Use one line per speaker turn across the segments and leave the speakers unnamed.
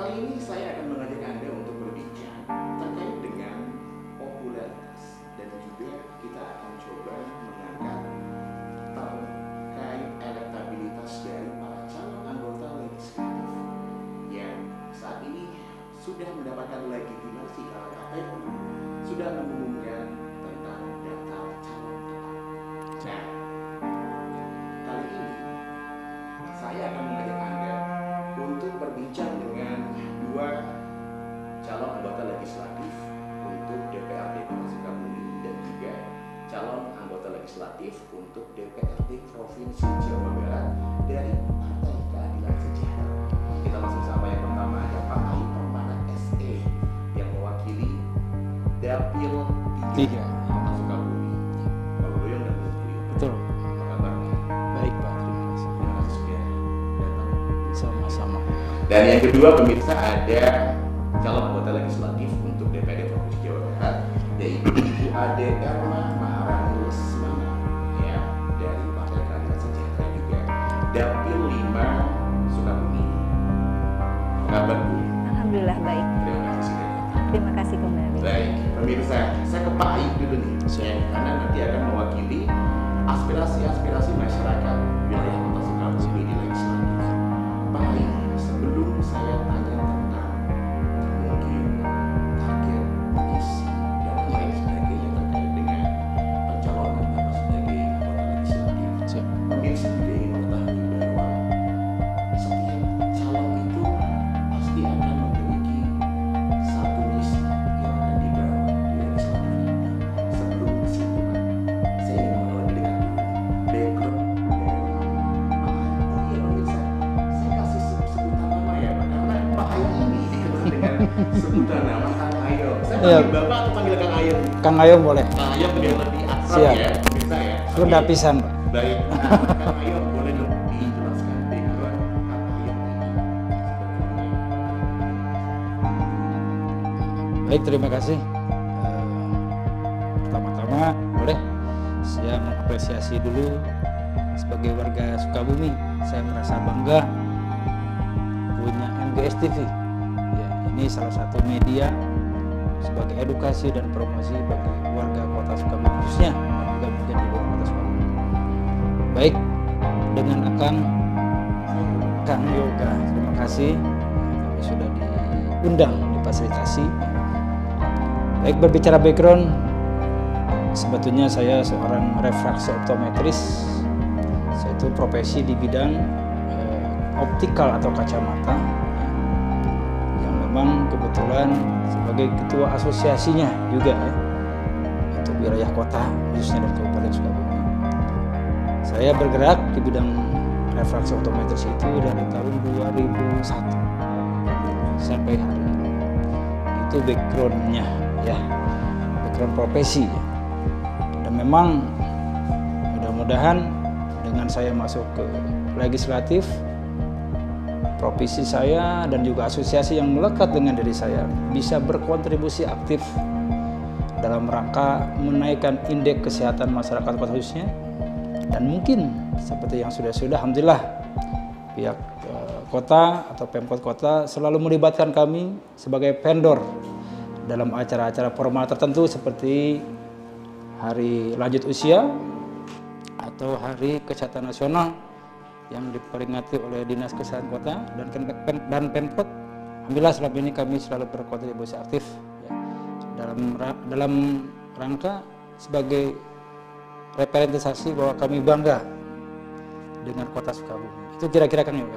Kali ini saya akan mengajak Anda untuk berbincang terkait dengan popularitas dan juga kita akan coba mengangkat terkait elektabilitas dari para calon anggota legislatif yang saat ini sudah mendapatkan legitimasi karena KPU sudah mengumumkan tentang daftar calon tetap. Nah, kali ini saya akan mengajak Anda untuk berbincang dengan dua calon anggota legislatif untuk DPRD Kota Sukabumi dan juga calon anggota legislatif untuk DPRD Provinsi Jawa Barat dari Partai Keadilan Sejahtera. Kita langsung sapa yang pertama, ada Pak Ai Permana SE yang mewakili Dapil 3 Kota Sukabumi. Pak Ludoyo dan Bu Tri.
Betul.
Apa kabar?
Baik Pak, terima kasih.
Terima kasih sudah datang.
Sama-sama.
Dan yang kedua pemirsa ada calon anggota legislatif untuk DPRD Provinsi Jawa Barat yaitu Ibu Ade Erma Maharani Lesmana ya dari Partai Keadilan Sejahtera juga Dapil 5 Sukabumi. Apa kabar Bu?
Alhamdulillah baik.
Terima kasih sudah datang.
Terima kasih kembali.
Baik pemirsa, saya ke Pak Aik dulu nih ya, karena nanti akan mewakili aspirasi masyarakat wilayah Kota Sukabumi di legislatif. Pak Aik, sebelum saya tanya tentang mungkin target, misi dan lain sebagainya terkait dengan pencalonan Bapak sebagai anggota legislatif, pemirsa juga ingin mengetahui bahwa setiap calon itu pasti akan memiliki satu misi yang akan dibawa di legislatif nanti. Sebelum ke situ Pak, saya ingin mengenal lebih dekat dulu background dari Pak Aik. Oh iya pemirsa, saya kasih sebutan nama ya Pak, karena Pak Aik ini dikenal dengan sebutan nama Kang Ayom. Saya
Iya.
panggil Bapak atau panggil Kang Ayom?
Kang Ayom boleh.
Kang Ayom biar lebih akrab
Siap.
ya pemirsa ya.
Sunda pisan Pak.
Baik, Kang Ayom boleh dong dijelaskan background Kang Ayom ini sebetulnya.
Baik, terima kasih. Pertama-tama boleh saya mengapresiasi dulu sebagai warga Sukabumi. Saya merasa bangga punya MGS TV. Ya, ini salah satu media sebagai edukasi dan promosi bagi warga Kota Sukabumi khususnya dan juga mungkin di luar Kota Sukabumi. Baik, dengan Kang Yoga, terima kasih kami sudah diundang, difasilitasi. Baik, berbicara background, sebetulnya saya seorang refraksi optometris. Saya itu profesi di bidang optikal atau kacamata, yang memang kebetulan sebagai ketua asosiasinya juga ya, untuk wilayah kota khususnya dan Kabupaten Sukabumi. Saya bergerak di bidang refraksi optometris itu dari tahun 2001 sampai hari ini. Itu backgroundnya ya, background profesi ya. Dan memang mudah-mudahan dengan saya masuk ke legislatif, profesi saya dan juga asosiasi yang melekat dengan diri saya bisa berkontribusi aktif dalam rangka menaikkan indeks kesehatan masyarakat kota khususnya. Dan mungkin seperti yang sudah alhamdulillah pihak kota atau Pemkot kota selalu melibatkan kami sebagai vendor dalam acara-acara formal tertentu seperti hari lanjut usia atau hari kesehatan nasional yang diperingati oleh Dinas Kesehatan Kota dan Pemkot. Alhamdulillah selama ini kami selalu berkontribusi aktif ya, dalam rangka sebagai representasasi bahwa kami bangga dengan Kota Sukabumi. Itu kira-kira Kang Yoga.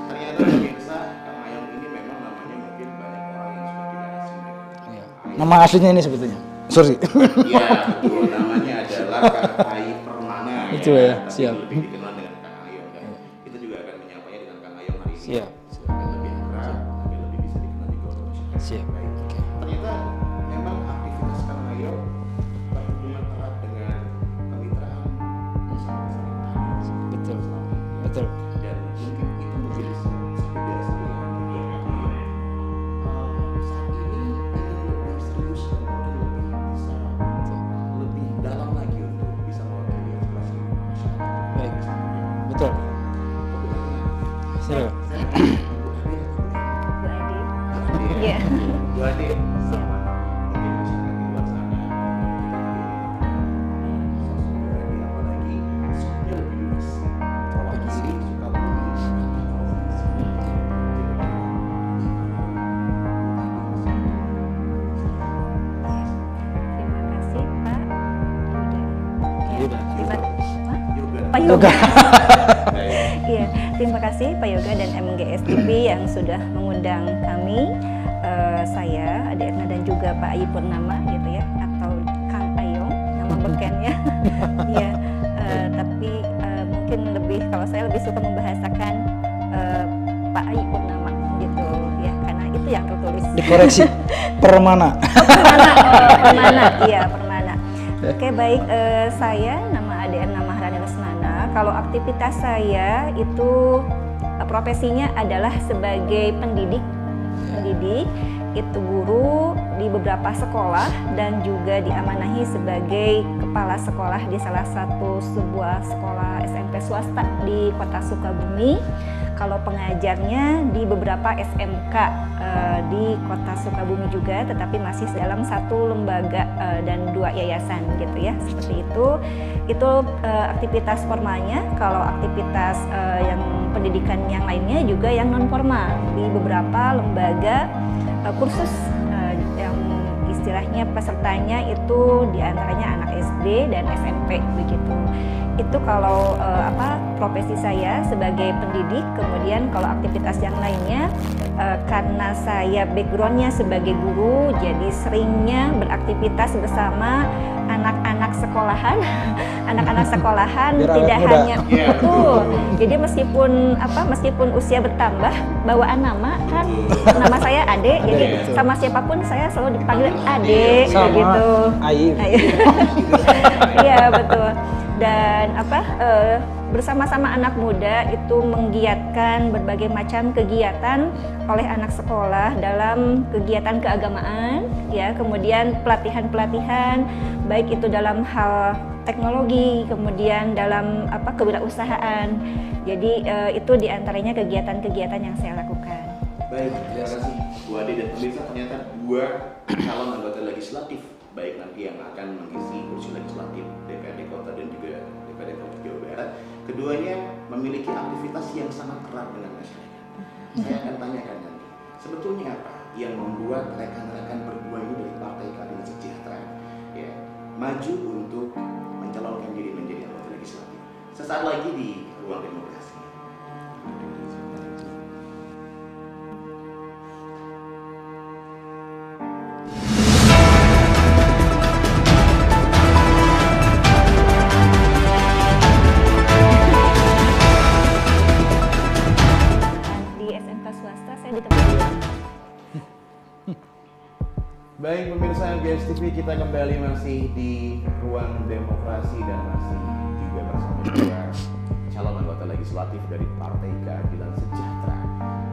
Ternyata pemirsa, Kang Ayom ini memang namanya mungkin banyak orang yang sudah tidak asing dengan
Ya.
Ayom.
Nama aslinya ini sebetulnya. Sorry.
Iya, betul. Namanya adalah Kang Ai Permana
Itu ya,
tapi
siap.
lebih dikenal dengan Kang Ayom dan kita juga akan menyapanya dengan Kang Ayom hari ini.
Siap.
Agar lebih akrab, agar lebih bisa dikenal juga oleh masyarakat.
Siap.
Baik.
Oke.
Ternyata memang aktivitas Kang Ayom berhubungan erat dengan kemitraan bersama pemerintahan.
Betul. Betul.
Dan mungkin itu mungkin satu dasar yang membuat Kang Ayom saat ini ingin lebih serius dan mungkin lebih bisa lebih dalam lagi untuk bisa mewakili aspirasi masyarakat.
Baik. Betul.
Kebetulan
Silakan.
saya Bu Ade
Iya.
Bu Ade, sama mungkin masyarakat di luar sana sosok Bu Ade apalagi sosoknya lebih luas. Mewakili Sukabumi.
Terima kasih Pak Yuda.
Yuda.
Terima
Yoga.
Pak Yoga. Iya, terima kasih Pak Yoga dan MGS TV yang sudah mengundang kami, saya Ade Erna dan juga Pak Ayi Purnama gitu ya, atau Kang Ayong nama bekennya. Iya, tapi mungkin kalau saya lebih suka membahasakan Pak Ayi Purnama gitu ya, karena itu yang tertulis.
Dikoreksi. Permana.
Permana, iya Permana. Oke baik, saya nama Ade Erna Maharani Lesmana. Kalau aktivitas saya itu profesinya adalah sebagai pendidik itu guru di beberapa sekolah dan juga diamanahi sebagai kepala sekolah di salah satu sebuah sekolah SMP swasta di Kota Sukabumi. Kalau pengajarnya di beberapa SMK di Kota Sukabumi juga, tetapi masih dalam satu lembaga dan 2 yayasan gitu ya, seperti itu. Itu aktivitas formalnya. Kalau aktivitas yang pendidikan yang lainnya juga yang non formal di beberapa lembaga kursus yang istilahnya pesertanya itu diantaranya anak SD dan SMP begitu. Itu kalau profesi saya sebagai pendidik. Kemudian kalau aktivitas yang lainnya karena saya backgroundnya sebagai guru, jadi seringnya beraktivitas bersama anak-anak sekolahan. Anak-anak sekolahan
Biar
tidak
awet muda.
hanya betul. Jadi meskipun usia bertambah, bawaan nama kan nama saya Ade, jadi
betul.
sama siapapun saya selalu dipanggil Ade
Sama
gitu.
Ayi.
Iya betul. Dan bersama-sama anak muda itu menggiatkan berbagai macam kegiatan oleh anak sekolah dalam kegiatan keagamaan ya, kemudian pelatihan-pelatihan baik itu dalam hal teknologi, kemudian dalam kewirausahaan. Jadi itu diantaranya kegiatan-kegiatan yang saya lakukan.
Baik, terima kasih Bu Ade dan pemirsa. Ternyata 2 calon anggota legislatif, baik nanti yang akan mengisi kursi legislatif DPRD Kota dan juga DPRD Kota Jawa Barat, keduanya memiliki aktivitas yang sangat erat dengan masyarakat. Saya akan tanyakan nanti, sebetulnya apa yang membuat rekan-rekan berdua ini dari Partai Keadilan Sejahtera ya, maju untuk mencalonkan diri menjadi anggota legislatif? Sesaat lagi di Ruang Demokrasi. Baik pemirsa MGS TV, kita kembali masih di Ruang Demokrasi dan masih juga bersama 2 calon anggota legislatif dari Partai Keadilan Sejahtera,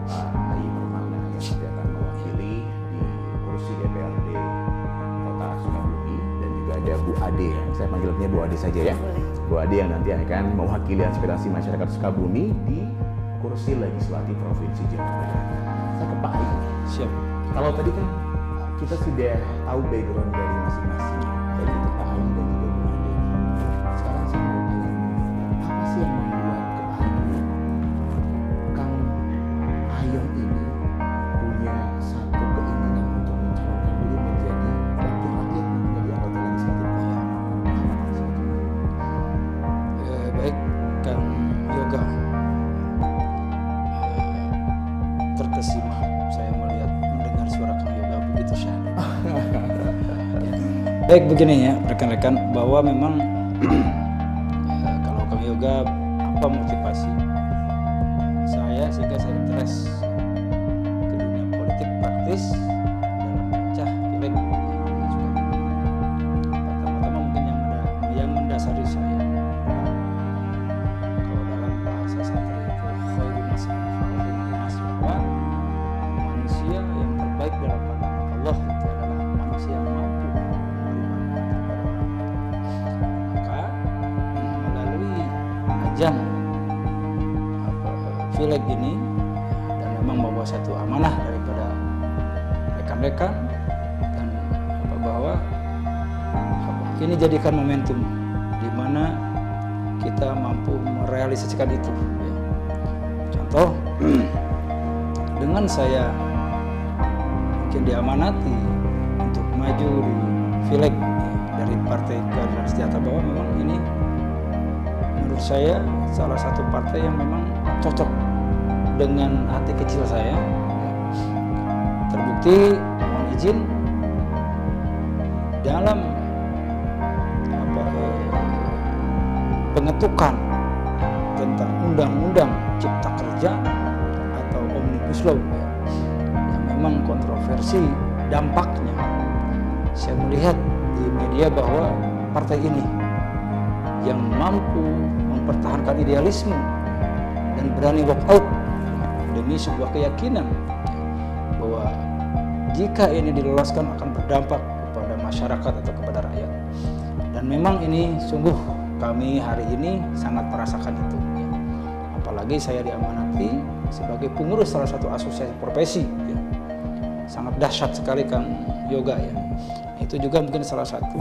Pak Ayi Permana yang nanti akan mewakili di kursi DPRD Kota Sukabumi, dan juga ada Bu Ade, saya panggilnya Bu Ade saja ya. Bu Ade yang nanti akan mewakili aspirasi masyarakat Sukabumi di kursi legislatif Provinsi Jawa Barat. Saya ke Pak Ayi.
Siap.
Kalau tadi kan kita sudah tahu background dari masing-masing, baik itu Pak Ayi dan juga Bu Ade. Sekarang saya mau tanya, apa sih yang membuat Kang Ayong ini punya satu keinginan untuk mencalonkan diri menjadi wakil rakyat, menjadi anggota legislatif kota? Apa sebetulnya?
Baik, Kang Yoga. Terkesima saya mendengar suara Kang Yoga begitu syahdu. Baik, begini ya rekan-rekan, bahwa memang kalau Kang Yoga apa motivasi saya sehingga saya interest ke dunia politik praktis dalam mencah pileg. Pertama-tama mungkin yang mendasari saya, kalau dalam bahasa santri itu khairu nas bahwa manusia yang terbaik dalam pandangan Allah itu adalah manusia yang mampu menerima maka melalui ajang pileg ini, dan memang membawa satu amanah daripada rekan-rekan dan bahwa ini jadikan momentum di mana kita mampu merealisasikan itu. Ya. Contoh, dengan saya mungkin diamanati untuk maju di Pileg dari Partai Keadilan Sejahtera, bahwa memang ini menurut saya salah satu partai yang memang cocok dengan hati kecil saya. Terbukti, mohon izin, dalam pengetukan tentang undang-undang cipta kerja atau Omnibus Law yang memang kontroversi dampaknya, saya melihat di media bahwa partai ini yang mampu mempertahankan idealisme dan berani walk out demi sebuah keyakinan bahwa jika ini diloloskan akan berdampak kepada masyarakat atau kepada rakyat. Dan memang ini sungguh kami hari ini sangat merasakan itu. Ya. Apalagi saya diamanati sebagai pengurus salah satu asosiasi profesi. Ya. Sangat dahsyat sekali Kang Yoga ya. Itu juga mungkin salah satu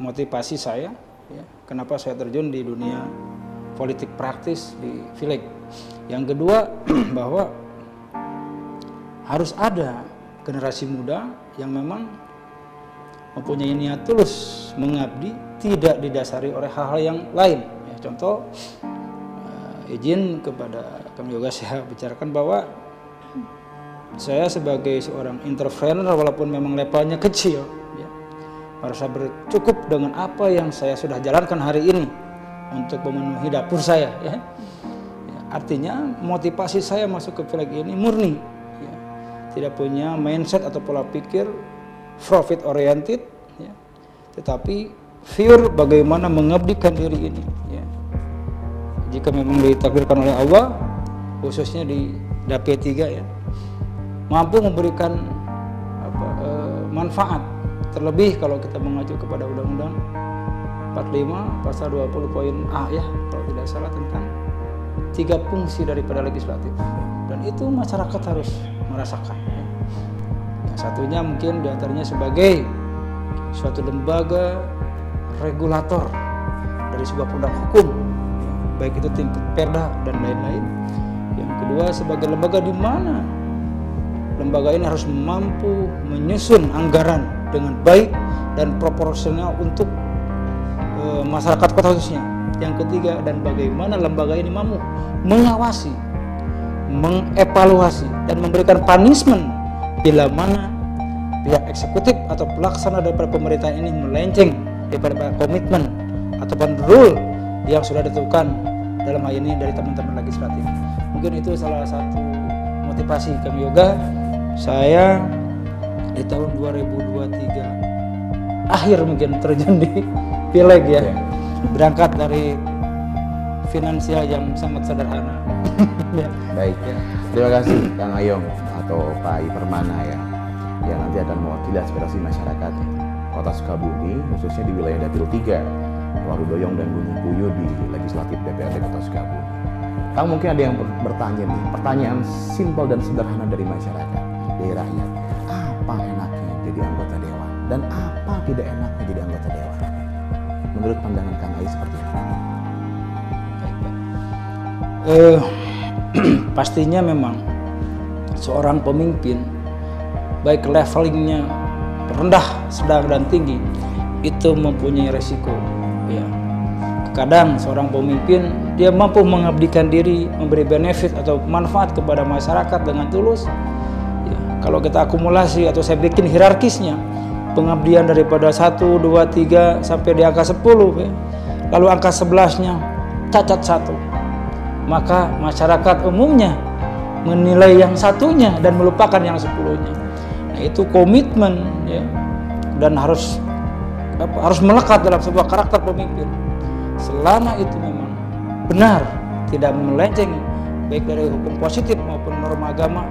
motivasi saya. Ya. Kenapa saya terjun di dunia politik praktis di Pileg. Yang kedua bahwa harus ada generasi muda yang memang mempunyai niat tulus mengabdi, tidak didasari oleh hal-hal yang lain. Ya, contoh, izin kepada Kang Yoga saya bicarakan bahwa saya sebagai seorang entrepreneur walaupun memang levelnya kecil, ya, merasa bercukup dengan apa yang saya sudah jalankan hari ini untuk memenuhi dapur saya. Ya. Ya, artinya motivasi saya masuk ke Pileg ini murni, ya, tidak punya mindset atau pola pikir profit oriented, ya, tetapi pure bagaimana mengabdikan diri ini. Ya. Jika memang ditakdirkan oleh Allah, khususnya di DAP 3 ya, mampu memberikan manfaat. Terlebih kalau kita mengacu kepada Undang-Undang 45 pasal 20 poin A ya, kalau tidak salah, tentang 3 fungsi daripada legislatif. Dan itu masyarakat harus merasakan. Ya. Yang satunya mungkin diantaranya sebagai suatu lembaga regulator dari sebuah produk hukum, baik itu tingkat perda dan lain-lain. Yang kedua sebagai lembaga di mana lembaga ini harus mampu menyusun anggaran dengan baik dan proporsional untuk masyarakat kota khususnya. Yang ketiga, dan bagaimana lembaga ini mampu mengawasi, mengevaluasi dan memberikan punishment bila mana pihak eksekutif atau pelaksana daripada pemerintahan ini melenceng daripada komitmen ataupun rule yang sudah ditentukan dalam hal ini dari teman-teman legislatif. Mungkin itu salah satu motivasi Kang Yoga saya di tahun 2023 akhir mungkin terjun di Pileg ya. Berangkat dari finansial yang sangat sederhana. Ya.
Baik, ya. Terima kasih Kang Ayong atau Pak I Permana ya, yang nanti akan mewakili aspirasi masyarakat Kota Sukabumi, khususnya di wilayah Dapil 3, Warudoyong dan Gunung Puyuh di Legislatif DPRD Kota Sukabumi. Kang, mungkin ada yang bertanya nih, pertanyaan simpel dan sederhana dari masyarakat, dari rakyat. Apa enaknya jadi anggota dewan dan apa tidak enaknya jadi anggota dewan? Menurut pandangan Kang Ai seperti apa?
Pastinya memang seorang pemimpin, baik levelingnya rendah, sedang dan tinggi, itu mempunyai resiko. Ya. Kadang seorang pemimpin dia mampu mengabdikan diri, memberi benefit atau manfaat kepada masyarakat dengan tulus. Ya. Kalau kita akumulasi atau saya bikin hierarkisnya, pengabdian daripada 1, 2, 3 sampai di angka 10 ya. Lalu angka 11-nya cacat 1. Maka masyarakat umumnya menilai yang satunya dan melupakan yang 10-nya. Nah, itu komitmen ya, dan harus melekat dalam sebuah karakter pemimpin. Selama itu memang benar, tidak melenceng baik dari hukum positif maupun norma agama,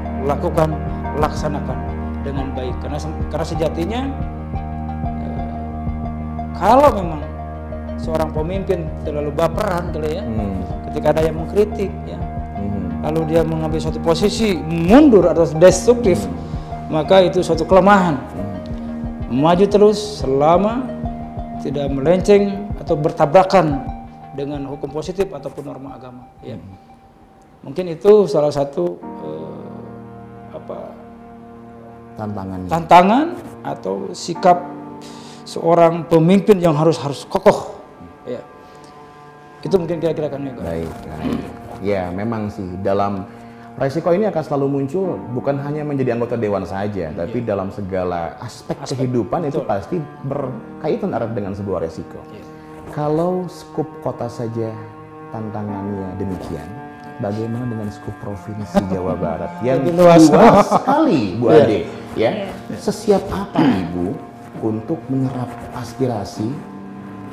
laksanakan dengan baik. Karena sejatinya kalau memang seorang pemimpin terlalu baperan kali ya, ketika ada yang mengkritik ya, lalu dia mengambil suatu posisi mundur atau destruktif, maka itu suatu kelemahan. Maju terus selama tidak melenceng atau bertabrakan dengan hukum positif ataupun norma agama. Ya. Mungkin itu salah satu tantangan atau sikap seorang pemimpin yang harus kokoh. Ya. Itu mungkin kira-kira kan.
Baik. Ya, memang sih dalam resiko ini akan selalu muncul bukan hanya menjadi anggota dewan saja, tapi dalam segala aspek kehidupan itu pasti berkaitan erat dengan sebuah resiko. Kalau skup kota saja tantangannya demikian, bagaimana dengan skup provinsi Jawa Barat yang luas sekali, Bu Ade? Ya, sesiap apa Ibu untuk menyerap aspirasi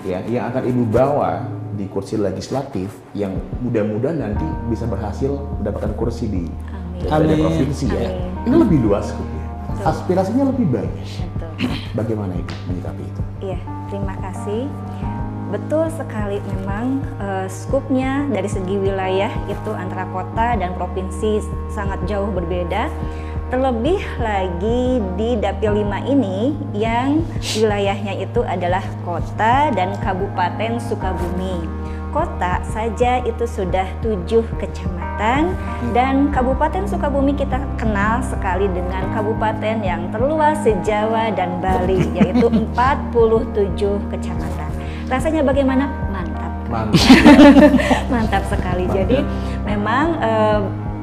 ya yang akan Ibu bawa di kursi legislatif yang mudah-mudahan nanti bisa berhasil mendapatkan kursi di provinsi ya? Ini lebih luas skupnya, aspirasinya lebih banyak. Bagaimana Ibu menyikapi itu?
Iya, terima kasih. Betul sekali, memang skupnya dari segi wilayah itu antara kota dan provinsi sangat jauh berbeda. Terlebih lagi di Dapil 5 ini yang wilayahnya itu adalah kota dan Kabupaten Sukabumi. Kota saja itu sudah 7 kecamatan dan Kabupaten Sukabumi kita kenal sekali dengan kabupaten yang terluas se-Jawa dan Bali, yaitu 47 kecamatan. Rasanya bagaimana? Mantap. Mantap sekali. Jadi memang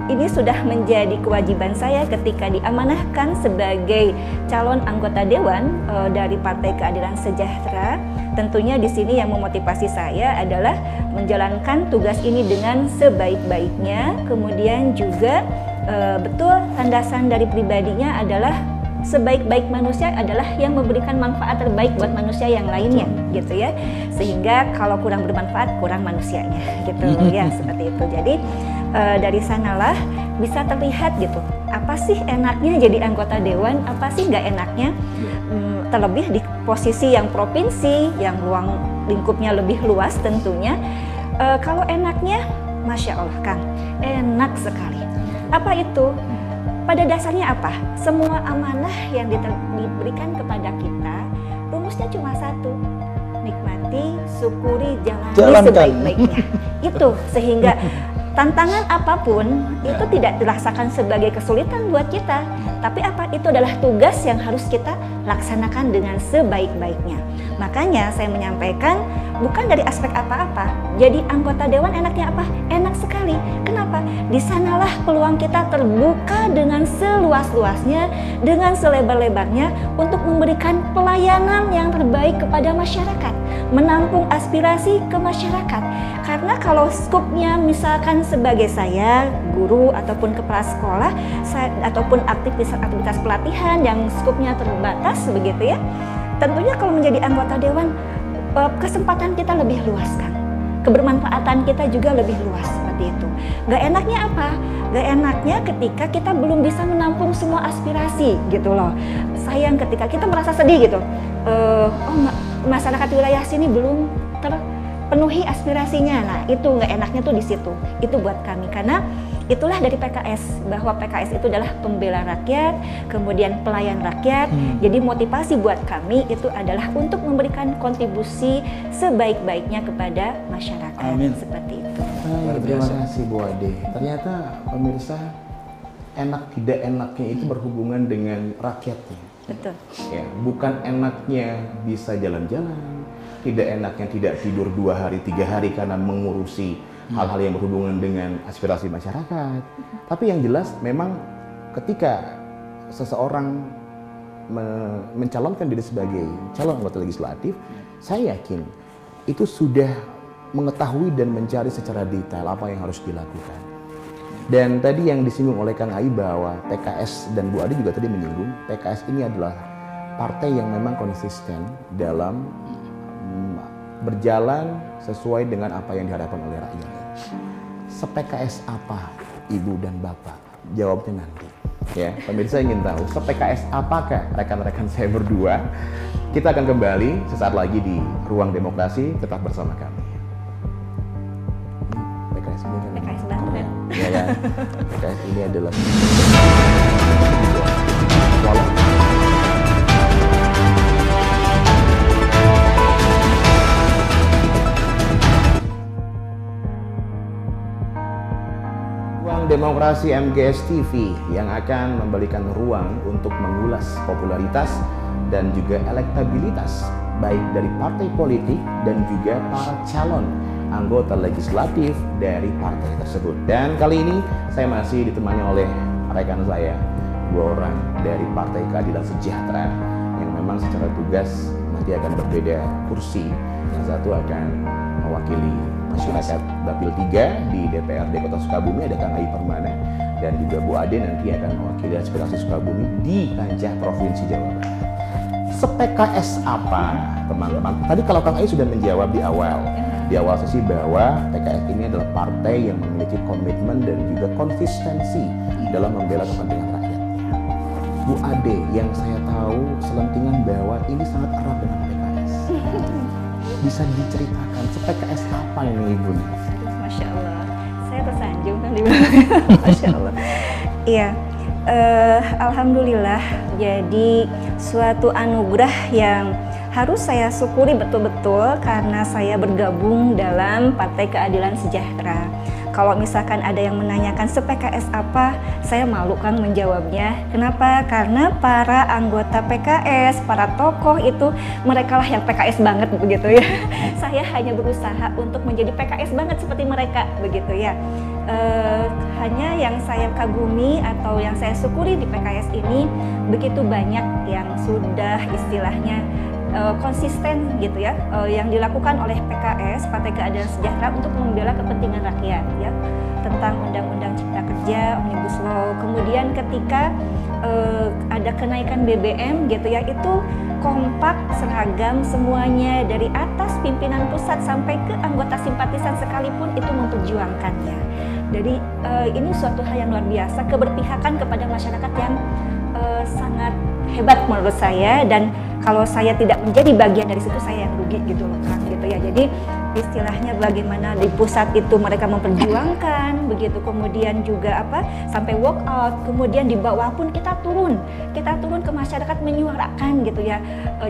ini sudah menjadi kewajiban saya ketika diamanahkan sebagai calon anggota dewan dari Partai Keadilan Sejahtera. Tentunya di sini yang memotivasi saya adalah menjalankan tugas ini dengan sebaik-baiknya. Kemudian juga betul landasan dari pribadinya adalah sebaik-baik manusia adalah yang memberikan manfaat terbaik buat manusia yang lainnya, gitu ya. Sehingga kalau kurang bermanfaat, kurang manusianya, gitu ya, seperti itu. Jadi dari sanalah bisa terlihat gitu, apa sih enaknya jadi anggota dewan, apa sih nggak enaknya. Terlebih di posisi yang provinsi, yang ruang lingkupnya lebih luas tentunya. Kalau enaknya, Masya Allah Kang, enak sekali. Apa itu? Pada dasarnya apa? Semua amanah yang diberikan kepada kita, rumusnya cuma satu, nikmati, syukuri, jalani sebaik-baiknya. Itu sehingga tantangan apapun itu tidak dirasakan sebagai kesulitan buat kita, tapi apa? Itu adalah tugas yang harus kita laksanakan dengan sebaik-baiknya. Makanya saya menyampaikan bukan dari aspek apa-apa. Jadi anggota dewan enaknya apa? Enak sekali. Kenapa? Di sanalah peluang kita terbuka dengan seluas-luasnya, dengan selebar-lebarnya untuk memberikan pelayanan yang terbaik kepada masyarakat, menampung aspirasi ke masyarakat. Karena kalau skupnya misalkan sebagai saya, guru ataupun kepala sekolah, ataupun aktivitas pelatihan yang skupnya terbatas begitu ya, tentunya kalau menjadi anggota dewan kesempatan kita lebih luas kan, kebermanfaatan kita juga lebih luas seperti itu. Gak enaknya apa? Gak enaknya ketika kita belum bisa menampung semua aspirasi gitu loh. Sayang ketika kita merasa sedih gitu, masyarakat wilayah sini belum terpenuhi aspirasinya. Nah itu gak enaknya tuh di situ. Itu buat kami karena itulah dari PKS, bahwa PKS itu adalah pembela rakyat, kemudian pelayan rakyat. Jadi motivasi buat kami itu adalah untuk memberikan kontribusi sebaik-baiknya kepada masyarakat.
Amin.
Seperti itu.
Terima kasih Bu Ade. Ternyata pemirsa, enak tidak enaknya itu berhubungan dengan rakyatnya.
Betul.
Ya, bukan enaknya bisa jalan-jalan, tidak enaknya tidak tidur 2 hari 3 hari karena mengurusi hal-hal yang berhubungan dengan aspirasi masyarakat. Tapi yang jelas memang ketika seseorang mencalonkan diri sebagai calon anggota legislatif, saya yakin itu sudah mengetahui dan mencari secara detail apa yang harus dilakukan. Dan tadi yang disinggung oleh Kang Ai bahwa PKS dan Bu Ade juga tadi menyinggung, PKS ini adalah partai yang memang konsisten dalam berjalan sesuai dengan apa yang diharapkan oleh rakyat. Se-PKS apa Ibu dan Bapak? Jawabnya nanti. Ya, pemirsa ingin tahu se-PKS apakah rekan-rekan saya berdua? Kita akan kembali sesaat lagi di Ruang Demokrasi. Tetap bersama kami. PKS ini kan
PKS banget.
ya kan? PKS ini adalah walau Ruang Demokrasi MGS TV yang akan memberikan ruang untuk mengulas popularitas dan juga elektabilitas baik dari partai politik dan juga para calon anggota legislatif dari partai tersebut. Dan kali ini saya masih ditemani oleh rekan saya, 2 orang dari Partai Keadilan Sejahtera yang memang secara tugas nanti akan berbeda kursi. Yang satu akan mewakili masyarakat Dapil 3 di DPRD Kota Sukabumi, ada Kang Ai Permana, dan juga Bu Ade nanti akan mewakili aspirasi Sukabumi di kancah Provinsi Jawa Barat. Se-PKS apa, teman-teman? Tadi kalau Kang Ai sudah menjawab di awal sesi bahwa PKS ini adalah partai yang memiliki komitmen dan juga konsistensi dalam membela kepentingan rakyatnya. Bu Ade, yang saya tahu selentingan bahwa ini sangat erat dengan PKS. Bisa diceritakan se-PKS apa ini Ibu?
Masya Allah, saya tersanjung kan dibilang. Masya Allah. Iya. Alhamdulillah, jadi suatu anugerah yang harus saya syukuri betul-betul karena saya bergabung dalam Partai Keadilan Sejahtera. Kalau misalkan ada yang menanyakan se-PKS apa, saya malu kan menjawabnya. Kenapa? Karena para anggota PKS, para tokoh itu mereka lah yang PKS banget begitu ya. Saya hanya berusaha untuk menjadi PKS banget seperti mereka begitu ya. Hanya yang saya kagumi atau yang saya syukuri di PKS ini begitu banyak yang sudah istilahnya konsisten gitu ya, yang dilakukan oleh PKS, Partai Keadilan Sejahtera, untuk membela kepentingan rakyat ya, tentang Undang-Undang Cipta Kerja, Omnibus Law. Kemudian ketika ada kenaikan BBM gitu ya, itu kompak, seragam semuanya dari atas pimpinan pusat sampai ke anggota simpatisan sekalipun itu memperjuangkannya. Jadi ini suatu hal yang luar biasa, keberpihakan kepada masyarakat yang sangat hebat menurut saya, dan kalau saya tidak menjadi bagian dari situ saya yang rugi gitu loh kan gitu ya. Jadi istilahnya bagaimana di pusat itu mereka memperjuangkan begitu, kemudian juga apa sampai walk out, kemudian di bawah pun kita turun ke masyarakat menyuarakan gitu ya,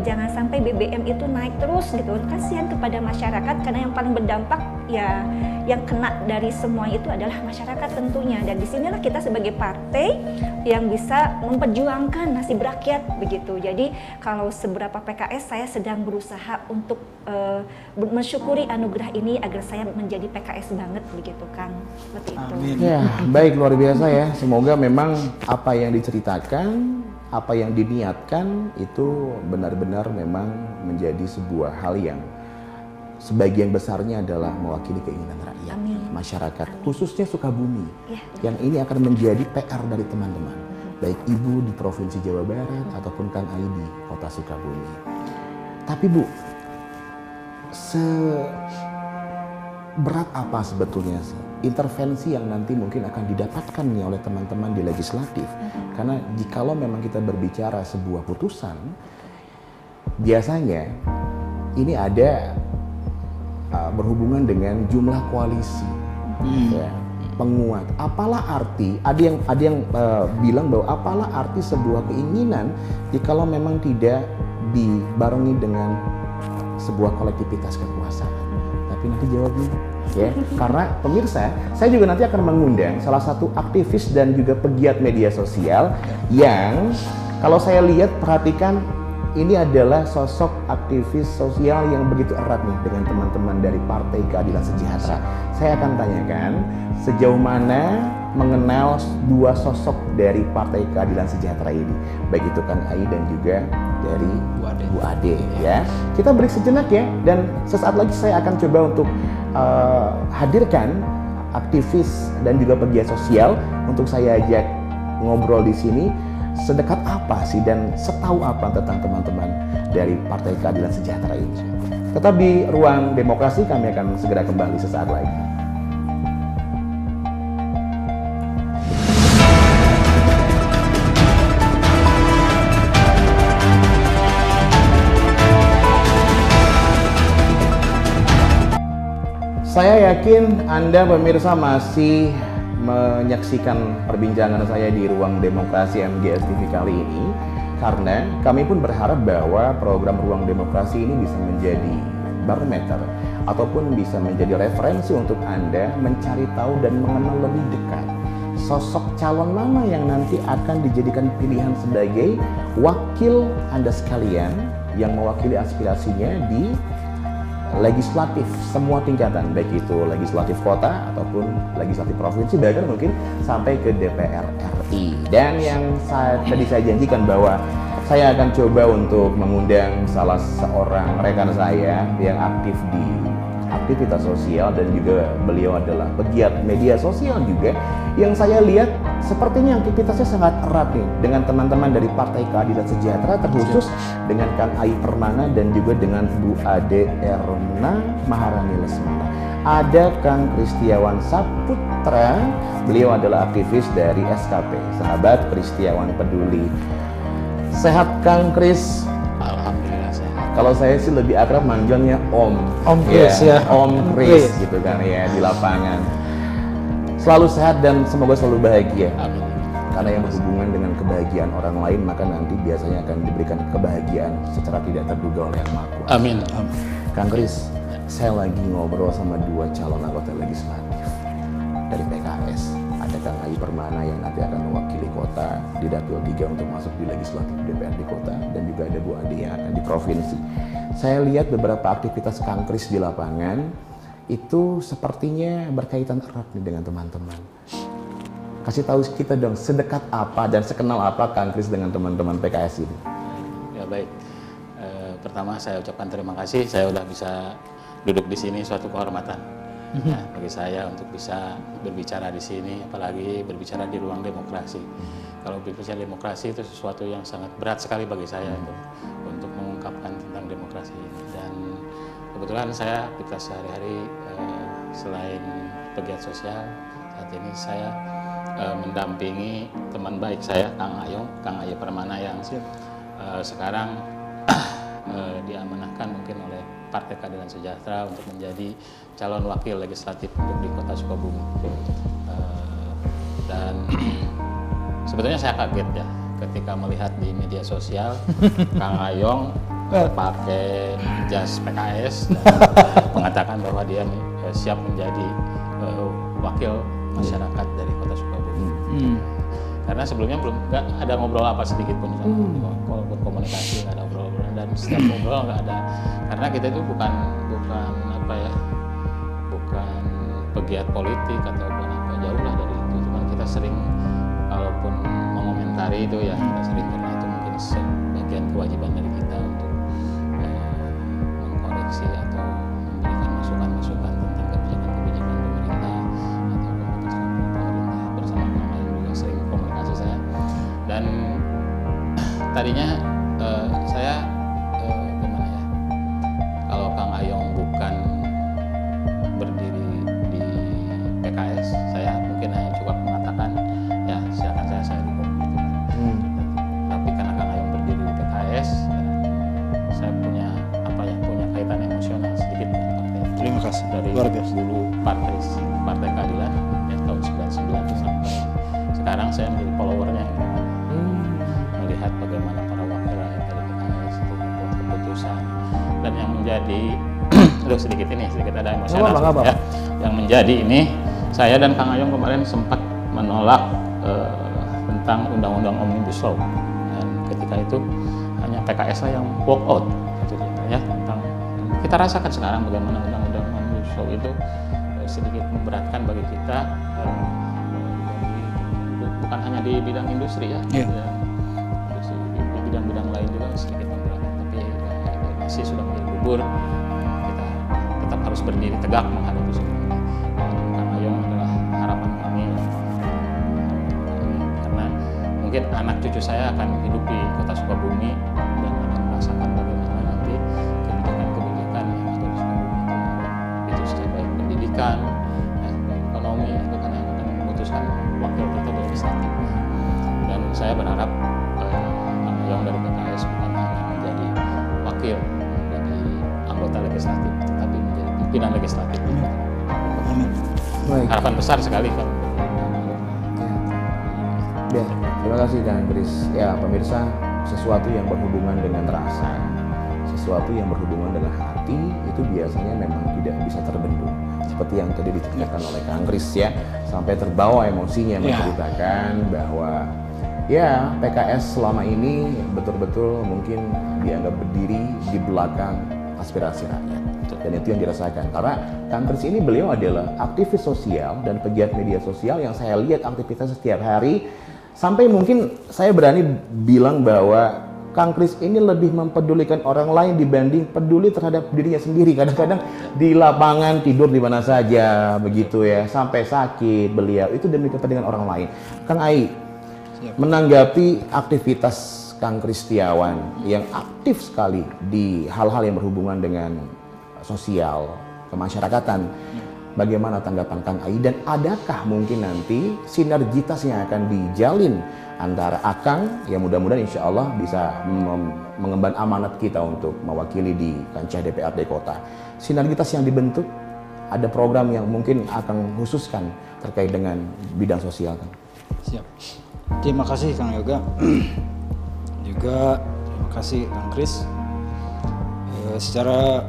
jangan sampai BBM itu naik terus gitu, kasihan kepada masyarakat karena yang paling berdampak ya yang kena dari semua itu adalah masyarakat tentunya. Dan disinilah kita sebagai partai yang bisa memperjuangkan nasib rakyat begitu. Jadi kalau seberapa PKS, saya sedang berusaha untuk mensyukuri anugerah ini agar saya menjadi PKS banget begitu kan, seperti itu.
Ya, baik, luar biasa ya. Semoga memang apa yang diceritakan, apa yang diniatkan itu benar-benar memang menjadi sebuah hal yang sebagian besarnya adalah mewakili keinginan rakyat, masyarakat, khususnya Sukabumi, yang ini akan menjadi PR dari teman-teman, baik Ibu di Provinsi Jawa Barat ataupun Kang Ai di Kota Sukabumi. Tapi Bu, seberat apa sebetulnya intervensi yang nanti mungkin akan didapatkan nih oleh teman-teman di legislatif? Karena jikalau memang kita berbicara sebuah putusan, biasanya ini ada berhubungan dengan jumlah koalisi, ya, penguat. Apalah arti? Ada yang bilang bahwa apalah arti sebuah keinginan jikalau memang tidak dibarengi dengan sebuah kolektivitas kekuasaan. Tapi nanti jawabnya, ya. Karena pemirsa, saya juga nanti akan mengundang salah satu aktivis dan juga pegiat media sosial yang kalau saya lihat, perhatikan, ini adalah sosok aktivis sosial yang begitu erat nih dengan teman-teman dari Partai Keadilan Sejahtera. Saya akan tanyakan sejauh mana mengenal 2 sosok dari Partai Keadilan Sejahtera ini, baik itu Kang Ai dan juga dari Bu Ade ya. Kita break sejenak ya, dan sesaat lagi saya akan coba untuk hadirkan aktivis dan juga pegiat sosial untuk saya ajak ngobrol di sini. Sedekat apa sih dan setahu apa tentang teman-teman dari Partai Keadilan Sejahtera ini? Tetap di Ruang Demokrasi, kami akan segera kembali sesaat lagi. Saya yakin Anda pemirsa masih menyaksikan perbincangan saya di Ruang Demokrasi MGS TV kali ini, karena kami pun berharap bahwa program Ruang Demokrasi ini bisa menjadi barometer ataupun bisa menjadi referensi untuk Anda mencari tahu dan mengenal lebih dekat sosok calon mana yang nanti akan dijadikan pilihan sebagai wakil Anda sekalian yang mewakili aspirasinya di legislatif semua tingkatan, baik itu legislatif kota ataupun legislatif provinsi, bahkan mungkin sampai ke DPR RI. Dan yang tadi saya janjikan bahwa saya akan coba untuk mengundang salah seorang rekan saya yang aktif di aktivitas sosial, dan juga beliau adalah pegiat media sosial juga, yang saya lihat sepertinya aktivitasnya sangat erat nih dengan teman-teman dari Partai Keadilan Sejahtera, terkhusus dengan Kang Ai Permana dan juga dengan Bu Ade Erna Maharani Lesmana. Ada Kang Kristiawan Saputra, beliau adalah aktivis dari SKP, Sahabat Kristiawan Peduli. Sehat Kang Kris?
Alhamdulillah sehat.
Kalau saya sih lebih akrab manggilnya Om.
Om Kris ya.
Om Kris gitu kan ya di lapangan. Selalu sehat dan semoga selalu bahagia.
Amin.
Karena yang berhubungan dengan kebahagiaan orang lain, maka nanti biasanya akan diberikan kebahagiaan secara tidak terduga oleh Yang Maha Kuasa.
Amin.
Kang Kris, saya lagi ngobrol sama dua calon anggota legislatif dari PKS. Ada Kang Ai Permana yang nanti akan mewakili kota di Dapil 3 untuk masuk di legislatif DPRD kota, dan juga ada Bu Ade yang akan di provinsi. Saya lihat beberapa aktivitas Kang Kris di lapangan itu sepertinya berkaitan erat nih dengan teman-teman. Kasih tahu kita dong, sedekat apa dan sekenal apa Kang Kris dengan teman-teman PKS ini?
Ya baik. Pertama saya ucapkan terima kasih, saya udah bisa duduk di sini, suatu kehormatan. Ya, bagi saya untuk bisa berbicara di sini, apalagi berbicara di ruang demokrasi. Kalau berbicara demokrasi itu sesuatu yang sangat berat sekali bagi saya untuk mengungkapkan tentang demokrasi ini. Dan kebetulan saya aktivitas sehari-hari selain pegiat sosial, saat ini saya mendampingi teman baik saya, Kang Ai Permana, yang sekarang diamanahkan mungkin oleh Partai Keadilan Sejahtera untuk menjadi calon wakil legislatif untuk di Kota Sukabumi. Dan sebetulnya saya kaget ya ketika melihat di media sosial Kang Ayong pakai jas PKS dan mengatakan bahwa dia siap menjadi wakil masyarakat dari Kota Sukabumi. Karena sebelumnya belum nggak ada ngobrol apa sedikit pun, kalau berkomunikasi nggak ada obrolan, dan setiap ngobrol nggak ada, karena kita itu bukan apa ya, bukan pegiat politik ataupun apa, jauh lah dari itu. Cuman kita sering, kalaupun mengomentari itu ya kita sering, karena itu mungkin sebagian kewajiban dari kita untuk mengkoreksi atau memberikan masukan-masukan tentang kebijakan-kebijakan pemerintah atau kebijakan pemerintah bersama Kang Ayong juga sering komunikasi saya. Dan tadinya saya gimana ya, kalau Kang Ayong bukan berdiri di PKS, saya mungkin hanya cukup mengatakan ya silakan saya dukung gitu kan. Tapi karena Kang Ayong berdiri di PKS, saya punya kaitan emosional sedikit dengan partai.
Terima kasih.
Dari
Luar biasa.
dulu Partai Keadilan ya, tahun 99 sampai sekarang saya menjadi followernya gitu kan. Melihat bagaimana para wakil rakyat dari PKS itu membuat keputusan, dan yang menjadi sedikit ada emosional ya. Yang menjadi ini, saya dan Kang Ayong kemarin sempat menolak tentang undang-undang Omnibus Law, dan ketika itu hanya PKS lah yang walk out gitu ya, tentang kita rasakan sekarang bagaimana undang-undang Omnibus Law itu sedikit memberatkan bagi kita, bukan hanya di bidang industri ya, di bidang-bidang lain juga sedikit memberatkan. Tapi masih sudah menjadi gugur, kita tetap harus berdiri tegak menghadapi semua. Kang Ayong adalah harapan kami, karena mungkin anak cucu saya akan hidup di Kota Sukabumi dan akan merasakan bagaimana nanti kebijakan-kebijakan yang ada di Sukabumi itu secara baik pendidikan, ekonomi, itu kan yang akan memutuskan wakil kita di legislatif. Dan saya berharap Kang Ayong dari PKS bukan hanya menjadi wakil dari anggota legislatif, tetapi menjadi pimpinan legislatif.
Amin. Baik.
Harapan besar sekali kalau
Ya, terima kasih Kang Kris. Ya, pemirsa, sesuatu yang berhubungan dengan rasa, sesuatu yang berhubungan dengan hati itu biasanya memang tidak bisa terbendung. Seperti yang tadi diceritakan oleh Kang Kris ya, sampai terbawa emosinya menceritakan bahwa ya PKS selama ini betul-betul mungkin dianggap berdiri di belakang aspirasi rakyat. Dan itu yang dirasakan karena Kang Kris ini beliau adalah aktivis sosial dan pegiat media sosial yang saya lihat aktivitas setiap hari. Sampai mungkin saya berani bilang bahwa Kang Kris ini lebih mempedulikan orang lain dibanding peduli terhadap dirinya sendiri. Kadang-kadang di lapangan tidur di mana saja begitu ya, sampai sakit beliau itu demi kepentingan orang lain. Kang Ai, menanggapi aktivitas Kang Kristiawan yang aktif sekali di hal-hal yang berhubungan dengan sosial, kemasyarakatan. Bagaimana tanggapan Kang Ai dan adakah mungkin nanti sinergitas yang akan dijalin antara Akang yang mudah-mudahan insya Allah bisa mengemban amanat kita untuk mewakili di kancah DPRD Kota. Sinergitas yang dibentuk, ada program yang mungkin Akang khususkan terkait dengan bidang sosial, Kang.
Siap. Terima kasih Kang Yoga. Juga terima kasih Kang Kris. Secara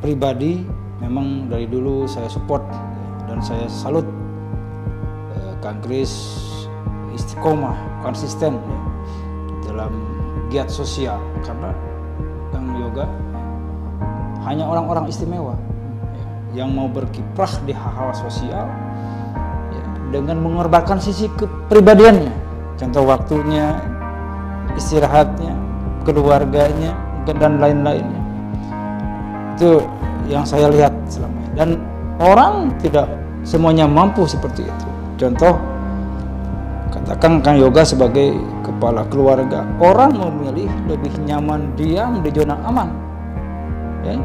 pribadi memang dari dulu saya support dan saya salut Kang Kris istiqomah, konsisten ya, dalam giat sosial karena Kang Yoga hanya orang-orang istimewa ya, yang mau berkiprah di hal-hal sosial ya, dengan mengorbankan sisi kepribadiannya, contoh waktunya, istirahatnya, keluarganya dan lain-lainnya. Itu yang saya lihat selama ini. Dan orang tidak semuanya mampu seperti itu. Contoh, katakan Kang Yoga sebagai kepala keluarga, orang memilih lebih nyaman diam di zona aman, ya,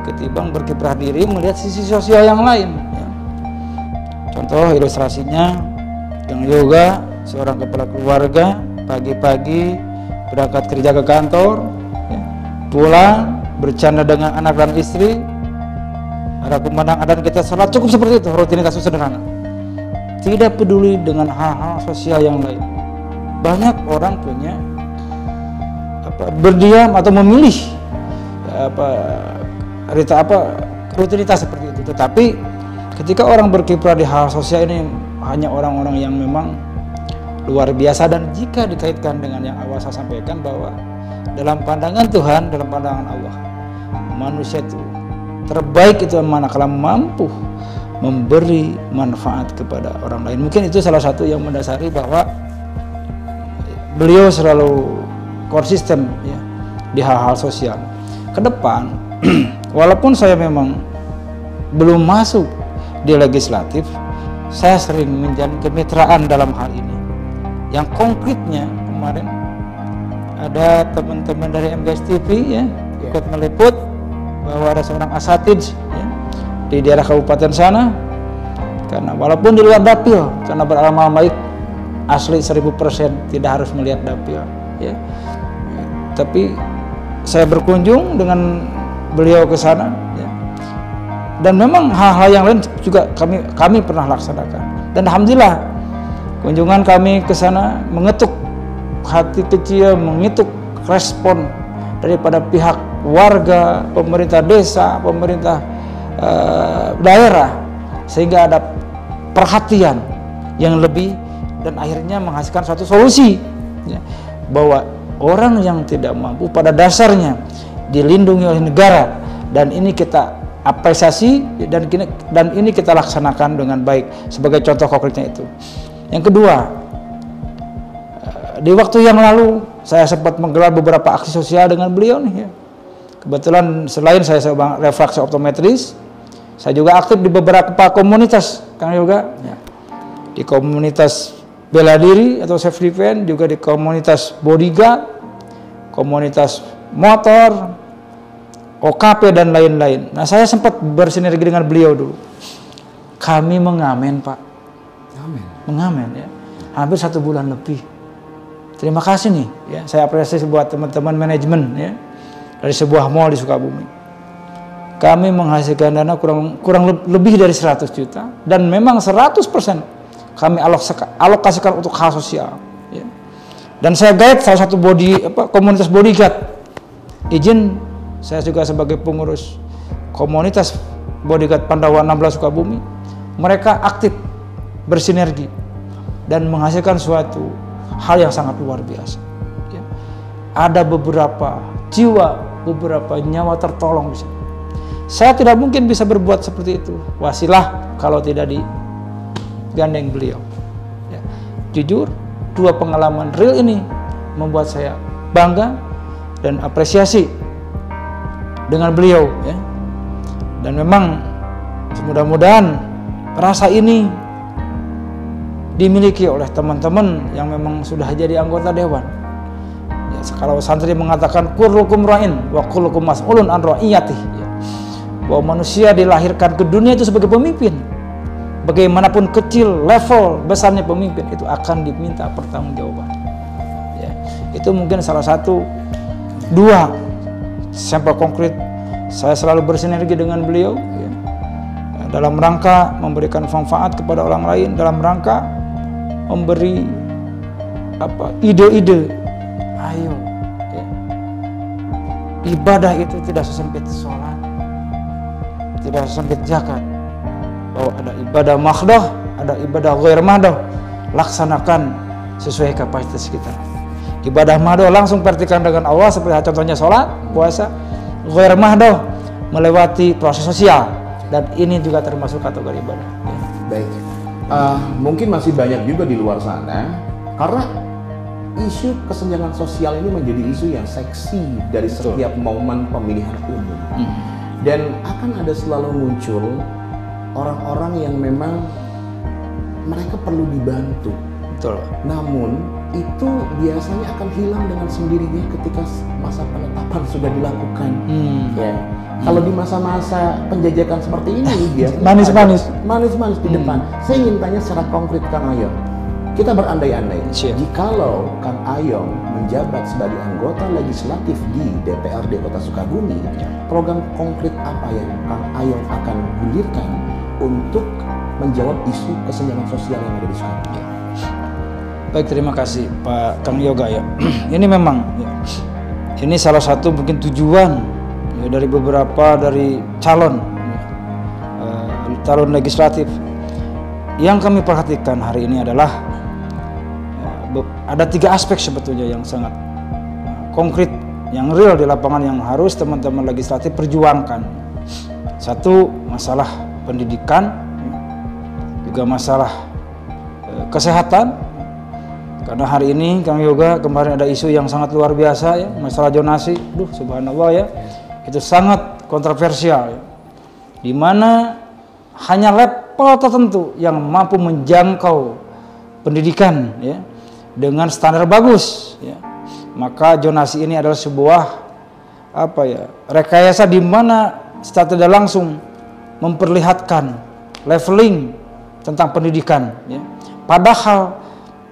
ketimbang berkiprah diri melihat sisi sosial yang lain. Ya. Contoh ilustrasinya, Kang Yoga seorang kepala keluarga pagi-pagi berangkat kerja ke kantor, ya, pulang bercanda dengan anak dan istri. Ada kumandang adan kita sholat, cukup seperti itu, rutinitas sederhana. Tidak peduli dengan hal-hal sosial yang lain. Banyak orang punya berdiam atau memilih rutinitas seperti itu. Tetapi ketika orang berkiprah di hal sosial ini hanya orang-orang yang memang luar biasa. Dan jika dikaitkan dengan yang awal saya sampaikan bahwa dalam pandangan Tuhan, dalam pandangan Allah, manusia itu terbaik itu manakala mampu memberi manfaat kepada orang lain. Mungkin itu salah satu yang mendasari bahwa beliau selalu konsisten ya, di hal-hal sosial. Ke depan, walaupun saya memang belum masuk di legislatif, saya sering menjalin kemitraan dalam hal ini. Yang konkretnya kemarin ada teman-teman dari MGS TV ya, ikut meliput bahwa ada seorang asatidz ya, di daerah kabupaten sana, karena walaupun di luar dapil karena beramal baik, asli 1000% tidak harus melihat dapil ya. Tapi saya berkunjung dengan beliau ke sana ya. Dan memang hal-hal yang lain juga kami pernah laksanakan. Dan alhamdulillah kunjungan kami ke sana mengetuk hati kecil, mengetuk respon daripada pihak warga, pemerintah desa, pemerintah daerah, sehingga ada perhatian yang lebih dan akhirnya menghasilkan suatu solusi ya, bahwa orang yang tidak mampu pada dasarnya dilindungi oleh negara, dan ini kita apresiasi dan ini kita laksanakan dengan baik sebagai contoh konkretnya itu. Yang kedua, di waktu yang lalu saya sempat menggelar beberapa aksi sosial dengan beliau nih ya. Kebetulan selain saya seorang refraksi optometris, saya juga aktif di beberapa komunitas, Kang Yoga. Ya. Di komunitas bela diri atau self defense, juga di komunitas bodyguard, komunitas motor, OKP dan lain-lain. Nah, saya sempat bersinergi dengan beliau dulu. Kami mengamen, Pak. Mengamen ya. Hampir 1 bulan lebih. Terima kasih nih ya. Saya apresiasi buat teman-teman manajemen ya, dari sebuah mall di Sukabumi. Kami menghasilkan dana kurang lebih dari 100 juta dan memang 100% kami alokasikan untuk hal sosial. ya. Dan saya guide salah satu komunitas bodyguard. Izin saya juga sebagai pengurus komunitas bodyguard Pandawa 16 Sukabumi. Mereka aktif bersinergi dan menghasilkan suatu hal yang sangat luar biasa. Ya. Ada beberapa jiwa, beberapa nyawa tertolong di sana. Saya tidak mungkin bisa berbuat seperti itu. Wasilah kalau tidak digandeng beliau. Ya. Jujur, 2 pengalaman real ini membuat saya bangga dan apresiasi dengan beliau. Ya. Dan memang mudah-mudahan rasa ini dimiliki oleh teman-teman yang memang sudah jadi anggota dewan. Ya, kalau santri mengatakan kullukum ra'in wa kullukum mas'ulun an ra'iyatih, ya, bahwa manusia dilahirkan ke dunia itu sebagai pemimpin. Bagaimanapun kecil level besarnya pemimpin itu akan diminta pertanggungjawaban. Ya, itu mungkin salah satu 2 sampel konkret saya selalu bersinergi dengan beliau. Ya, dalam rangka memberikan manfaat kepada orang lain, dalam rangka memberi ide-ide. Ayo, ya. Ibadah itu tidak sesempit sholat, tidak sesempit zakat. Bahwa ada ibadah mahdoh, ada ibadah ghair mahdoh. Laksanakan sesuai kapasitas kita. Ibadah mahdoh langsung praktikkan dengan Allah seperti contohnya sholat, puasa. Ghair mahdoh melewati proses sosial, dan ini juga termasuk kategori ibadah. Ya.
Baik, mungkin masih banyak juga di luar sana, karena isu kesenjangan sosial ini menjadi isu yang seksi dari setiap momen pemilihan umum. Dan akan ada selalu muncul orang-orang yang memang mereka perlu dibantu.
Betul.
Namun itu biasanya akan hilang dengan sendirinya ketika masa penetapan sudah dilakukan. Ya. Kalau di masa-masa penjajakan seperti ini biasanya manis-manis di depan. Saya ingin tanya secara konkret Kang Ayong. Kita berandai-andai, jikalau Kang Ayong menjabat sebagai anggota legislatif di DPRD Kota Sukabumi, program konkret apa yang Kang Ayong akan gulirkan untuk menjawab isu kesenjangan sosial yang ada di Sukabumi?
Baik, terima kasih Pak Kang Yoga ya. Ini memang ya, ini salah satu mungkin tujuan ya, dari beberapa dari calon legislatif yang kami perhatikan hari ini adalah ada 3 aspek sebetulnya yang sangat konkret, yang real di lapangan yang harus teman-teman legislatif perjuangkan. 1, masalah pendidikan, juga masalah kesehatan. Karena hari ini Kang Yoga kemarin ada isu yang sangat luar biasa ya, masalah zonasi. Subhanallah ya, itu sangat kontroversial ya. Di mana hanya level tertentu yang mampu menjangkau pendidikan ya dengan standar bagus ya. Maka zonasi ini adalah sebuah rekayasa di mana secara tidak langsung memperlihatkan leveling tentang pendidikan ya. Padahal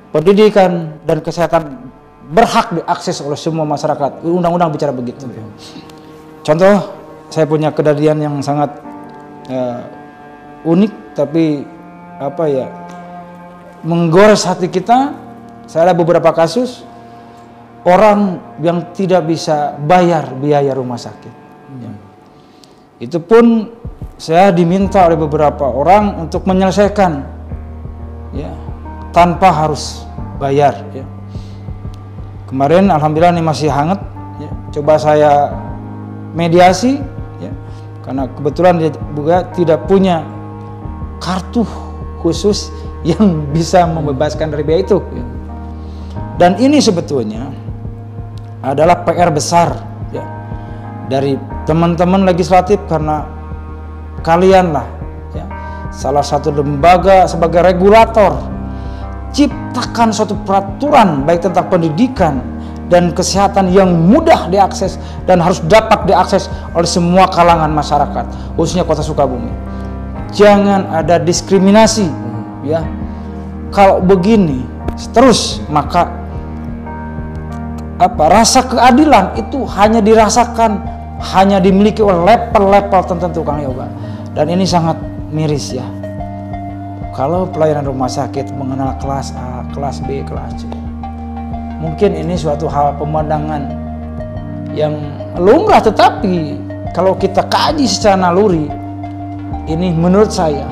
pendidikan dan kesehatan berhak diakses oleh semua masyarakat. Undang-undang bicara begitu. Contoh, saya punya kejadian yang sangat unik tapi menggores hati kita. Saya ada beberapa kasus orang yang tidak bisa bayar biaya rumah sakit. Ya. Itu pun saya diminta oleh beberapa orang untuk menyelesaikan, ya, tanpa harus bayar. Ya. Kemarin alhamdulillah ini masih hangat. Ya. Coba saya mediasi, ya, karena kebetulan dia juga tidak punya kartu khusus yang bisa membebaskan dari biaya itu. Ya. Dan ini sebetulnya adalah PR besar ya, dari teman-teman legislatif, karena kalianlah ya, salah satu lembaga sebagai regulator. Ciptakan suatu peraturan baik tentang pendidikan dan kesehatan yang mudah diakses dan harus dapat diakses oleh semua kalangan masyarakat, khususnya Kota Sukabumi. Jangan ada diskriminasi ya. Kalau begini terus maka rasa keadilan itu hanya dirasakan, hanya dimiliki oleh level-level tertentu Kang Yoga. Dan ini sangat miris ya. Kalau pelayanan rumah sakit mengenal kelas A, kelas B, kelas C. mungkin ini suatu hal pemandangan yang lumrah, tetapi kalau kita kaji secara naluri, ini menurut saya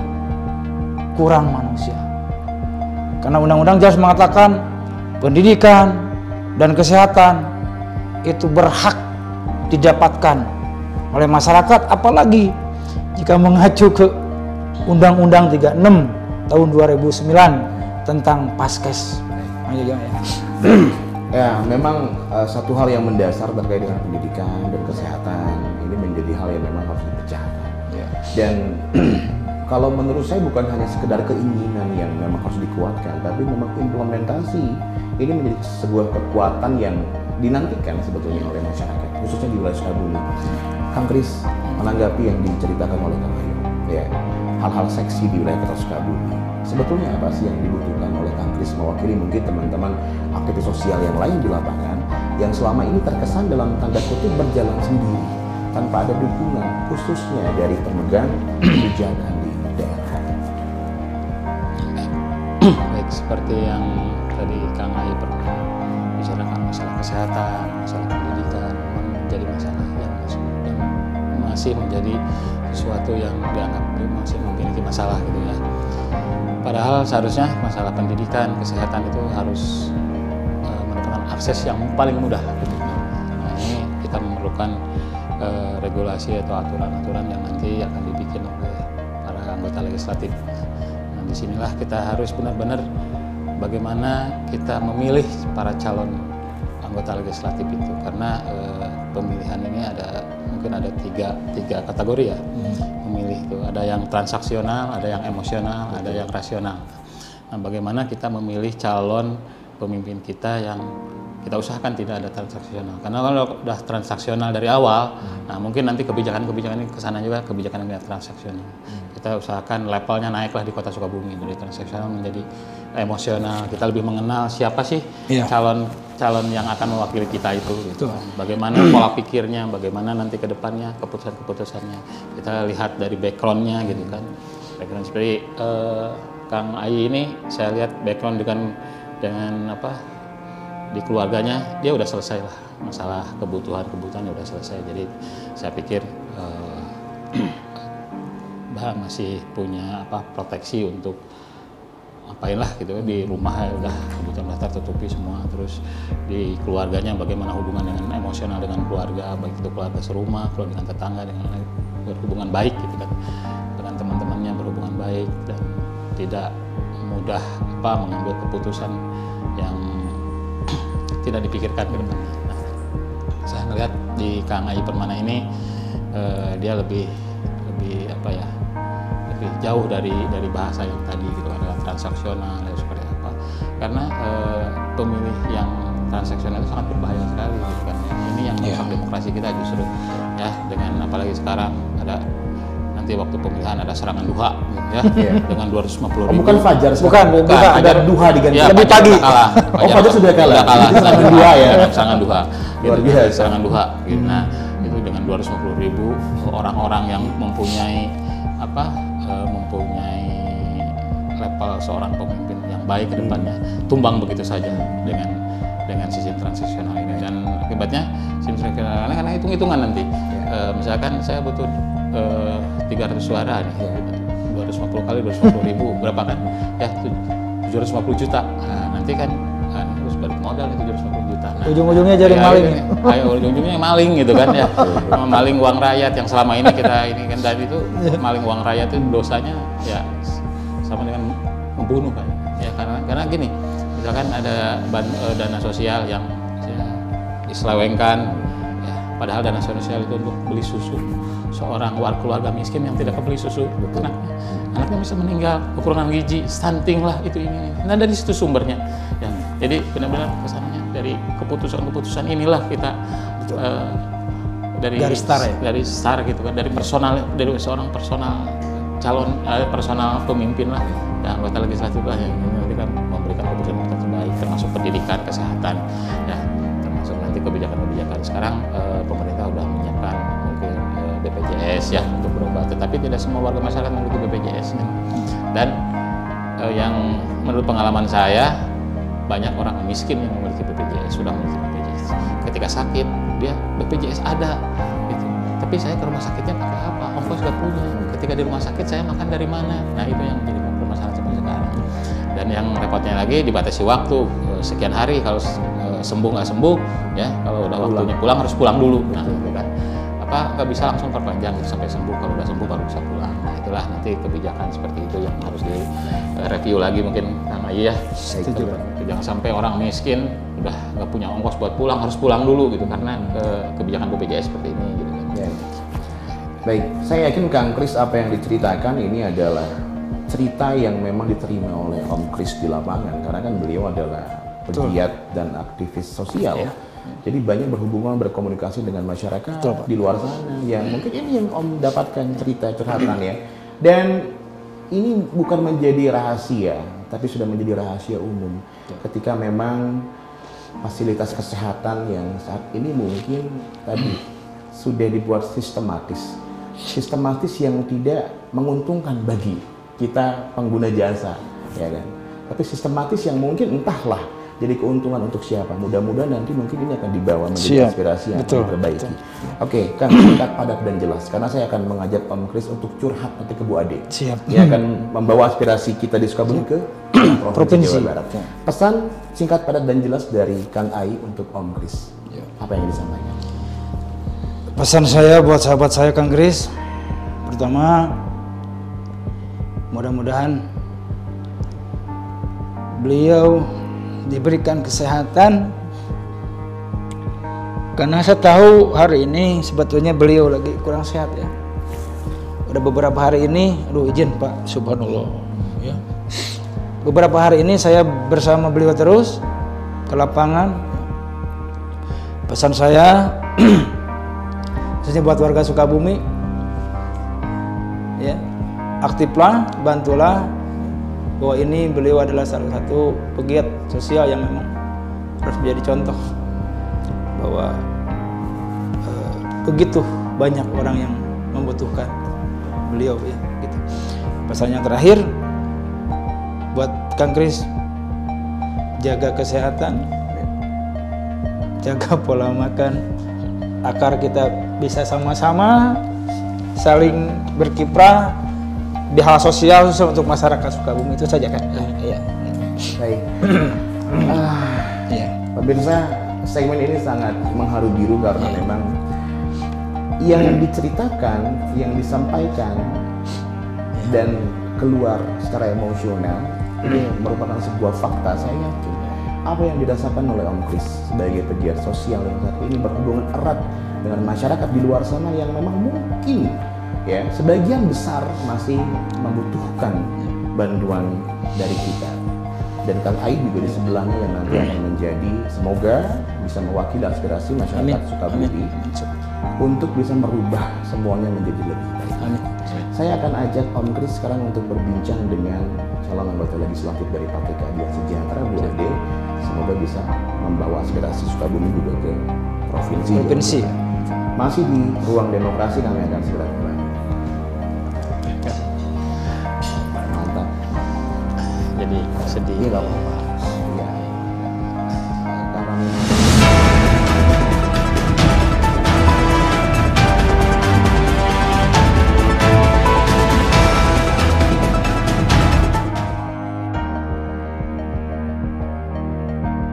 kurang manusia. Karena undang-undang jelas mengatakan pendidikan dan kesehatan itu berhak didapatkan oleh masyarakat, apalagi jika mengacu ke Undang-Undang 36 tahun 2009 tentang Paskes.
Ya, memang satu hal yang mendasar terkait dengan pendidikan dan kesehatan ini menjadi hal yang memang harus dipecahkan. Dan kalau menurut saya bukan hanya sekedar keinginan yang memang harus dikuatkan, tapi memang implementasi ini menjadi sebuah kekuatan yang dinantikan sebetulnya oleh masyarakat, khususnya di wilayah Sukabumi. Kang Kris menanggapi yang diceritakan oleh Kang Ayu, ya, hal-hal seksi di wilayah Kota Sukabumi. Sebetulnya apa sih yang dibutuhkan oleh Kang Kris mewakili mungkin teman-teman aktivis sosial yang lain di lapangan yang selama ini terkesan dalam tanda kutip berjalan sendiri tanpa ada dukungan khususnya dari pemegang kebijakan di daerah.
Baik, seperti yang tadi Kang Ayu pernah bicarakan, masalah kesehatan, masalah pendidikan menjadi masalah yang masih menjadi sesuatu yang dianggap masih memiliki masalah gitu ya. Padahal seharusnya masalah pendidikan, kesehatan itu harus merupakan akses yang paling mudah gitu. Nah, ini kita memerlukan regulasi atau aturan-aturan yang nanti akan dibikin oleh para anggota legislatif. Nah, disinilah kita harus benar-benar bagaimana kita memilih para calon anggota legislatif itu, karena pemilihan ini mungkin ada tiga kategori ya. Memilih itu ada yang transaksional, ada yang emosional, ada yang rasional. Nah, bagaimana kita memilih calon pemimpin kita yang kita usahakan tidak ada transaksional, karena kalau udah transaksional dari awal, nah mungkin nanti kebijakan-kebijakan ini kesana juga kebijakan yang transaksional. Kita usahakan levelnya naiklah di Kota Sukabumi dari transaksional menjadi emosional. Kita lebih mengenal siapa sih calon yang akan mewakili kita itu. Gitu. Bagaimana pola pikirnya, bagaimana nanti ke depannya keputusan-keputusannya. Kita lihat dari backgroundnya gitu kan. Background seperti Kang Ayi ini saya lihat background dengan apa? Di keluarganya dia udah selesai lah, masalah kebutuhannya udah selesai. Jadi saya pikir masih punya proteksi untuk ngapain lah gitu. Di rumah udah kebutuhan udah tertutupi semua, terus di keluarganya bagaimana hubungan dengan emosional dengan keluarga, baik itu keluarga serumah, keluarga dengan tetangga, dengan berhubungan baik gitu kan, dengan teman-temannya berhubungan baik dan tidak mudah mengambil keputusan yang tidak dipikirkan ke depannya. Nah, saya melihat di Kang Ayi Permana ini dia lebih jauh dari bahasa yang tadi gitu, adalah transaksional ya, seperti apa. Karena pemilih yang transaksional itu sangat berbahaya sekali gitu kan. Ini yang merusak demokrasi kita justru ya, dengan apalagi sekarang ada nanti waktu pemilihan ada serangan duha ya dengan 250.000.
Bukan Fajar,
bukan
ada duha diganti.
Ya, lebih pagi.
Fajar sudah kalah. Serangan duha ya.
Serangan duha.
Luar biasa.
Serangan duha. Gitu. Nah, itu dengan 250.000 orang-orang yang mempunyai level seorang pemimpin yang baik ke depannya tumbang begitu saja dengan sistem transaksional ini. Dan akibatnya sistem transaksional karena hitung-hitungan nanti. Misalkan saya butuh 300 suara nih, 250 kali 250.000 berapa kan? Ya 750 juta. Nah, nanti kan harus balik modal itu 750 juta. Nah,
ujung-ujungnya jadi maling.
Ujung-ujungnya maling gitu kan ya. Maling uang rakyat yang selama ini kita ini kan tadi itu maling uang rakyat itu dosanya ya sama dengan membunuh kan. Ya karena gini, misalkan ada dana sosial yang diselewengkan ya, padahal dana sosial itu untuk beli susu. Seorang keluarga miskin yang tidak kebeli susu, anaknya bisa meninggal, kekurangan gizi, stunting lah itu ini. Nah dari situ sumbernya. Ya, jadi benar-benar kesannya dari keputusan-keputusan inilah kita dari start gitu kan, dari seorang personal pemimpin lah, ya, anggota legislatif lah yang nanti kan memberikan keputusan terbaik termasuk pendidikan, kesehatan, ya termasuk nanti kebijakan-kebijakan. Sekarang pemerintah sudah menyiapkan mungkin BPJS ya untuk berobat, tetapi tidak semua warga masyarakat memiliki BPJS kan. Dan yang menurut pengalaman saya banyak orang miskin yang memiliki BPJS, sudah memiliki BPJS. Ketika sakit, dia BPJS ada, gitu. Tapi saya ke rumah sakitnya pakai apa? Ongkos nggak punya. Ketika di rumah sakit saya makan dari mana? Nah itu yang jadi permasalahan sampai sekarang. Dan yang repotnya lagi dibatasi waktu, sekian hari, kalau sembuh nggak sembuh, ya kalau udah waktunya pulang harus pulang dulu. Nah gitu kan. Apa nggak bisa langsung perpanjang gitu, sampai sembuh, kalau udah sembuh baru bisa pulang. Nah itulah nanti kebijakan seperti itu yang harus direview lagi mungkin Kang Ayi ya.
Setuju, Pak.
Jangan sampai orang miskin udah nggak punya ongkos buat pulang, harus pulang dulu gitu karena kebijakan BPJS seperti ini gitu kan.
Ya. Baik, saya yakin Kang Kris apa yang diceritakan ini adalah cerita yang memang diterima oleh Om Kris di lapangan, karena kan beliau adalah pegiat dan aktivis sosial.
Ya.
Jadi banyak berhubungan, berkomunikasi dengan masyarakat di luar sana yang mungkin ini yang Om dapatkan cerita curhatan ya. Dan ini bukan menjadi rahasia, tapi sudah menjadi rahasia umum. Ketika memang fasilitas kesehatan yang saat ini mungkin tadi sudah dibuat sistematis yang tidak menguntungkan bagi kita pengguna jasa, ya kan? Tapi sistematis yang mungkin entahlah jadi keuntungan untuk siapa. Mudah-mudahan nanti mungkin ini akan dibawa menjadi aspirasi yang diperbaiki. Oke, Kang, singkat, padat dan jelas. Karena saya akan mengajak Om Kris untuk curhat nanti ke Bu Ade.
Siap.
Dia akan membawa aspirasi kita di Sukabumi ke Provinsi Jawa Barat. Pesan singkat, padat dan jelas dari Kang Ayi untuk Om Kris. Apa yang disampaikan?
Pesan saya buat sahabat saya Kang Kris, pertama, mudah-mudahan beliau diberikan kesehatan, karena saya tahu hari ini sebetulnya beliau lagi kurang sehat ya. Udah beberapa hari ini, aduh izin Pak, subhanallah ya. Beberapa hari ini saya bersama beliau terus ke lapangan. Pesan saya khususnya buat warga Sukabumi ya, aktiflah, bantulah, bahwa ini beliau adalah salah satu pegiat sosial yang memang harus menjadi contoh, bahwa begitu banyak orang yang membutuhkan beliau ya gitu. Pesan yang terakhir buat Kang Kris, jaga kesehatan, jaga pola makan, agar kita bisa sama-sama saling berkiprah di hal sosial khusus untuk masyarakat Sukabumi. Itu saja kan. Iya.
Baik.
Iya.
Pemirsa, segmen ini sangat mengharu biru karena memang yang diceritakan, yang disampaikan dan keluar secara emosional ini merupakan sebuah fakta. Saya yakin apa yang didasarkan oleh Om Kris sebagai pegiat sosial yang saat ini berhubungan erat dengan masyarakat di luar sana yang memang mungkin ya sebagian besar masih membutuhkan bantuan dari kita. Dan Kang Ayi juga di sebelahnya yang nanti akan menjadi, semoga bisa mewakili aspirasi masyarakat Sukabumi untuk bisa merubah semuanya menjadi lebih baik.
Amin.
Saya akan ajak Om Kris sekarang untuk berbincang dengan calon anggota legislatif dari Partai Keadilan Sejahtera, Bu Ade. Semoga bisa membawa aspirasi Sukabumi juga ke provinsi. Masih di ruang demokrasi, kami akan segera kembali. Mantap.
Jadi sedih.
Iya, nggak apa-apa. Iya. Karena memang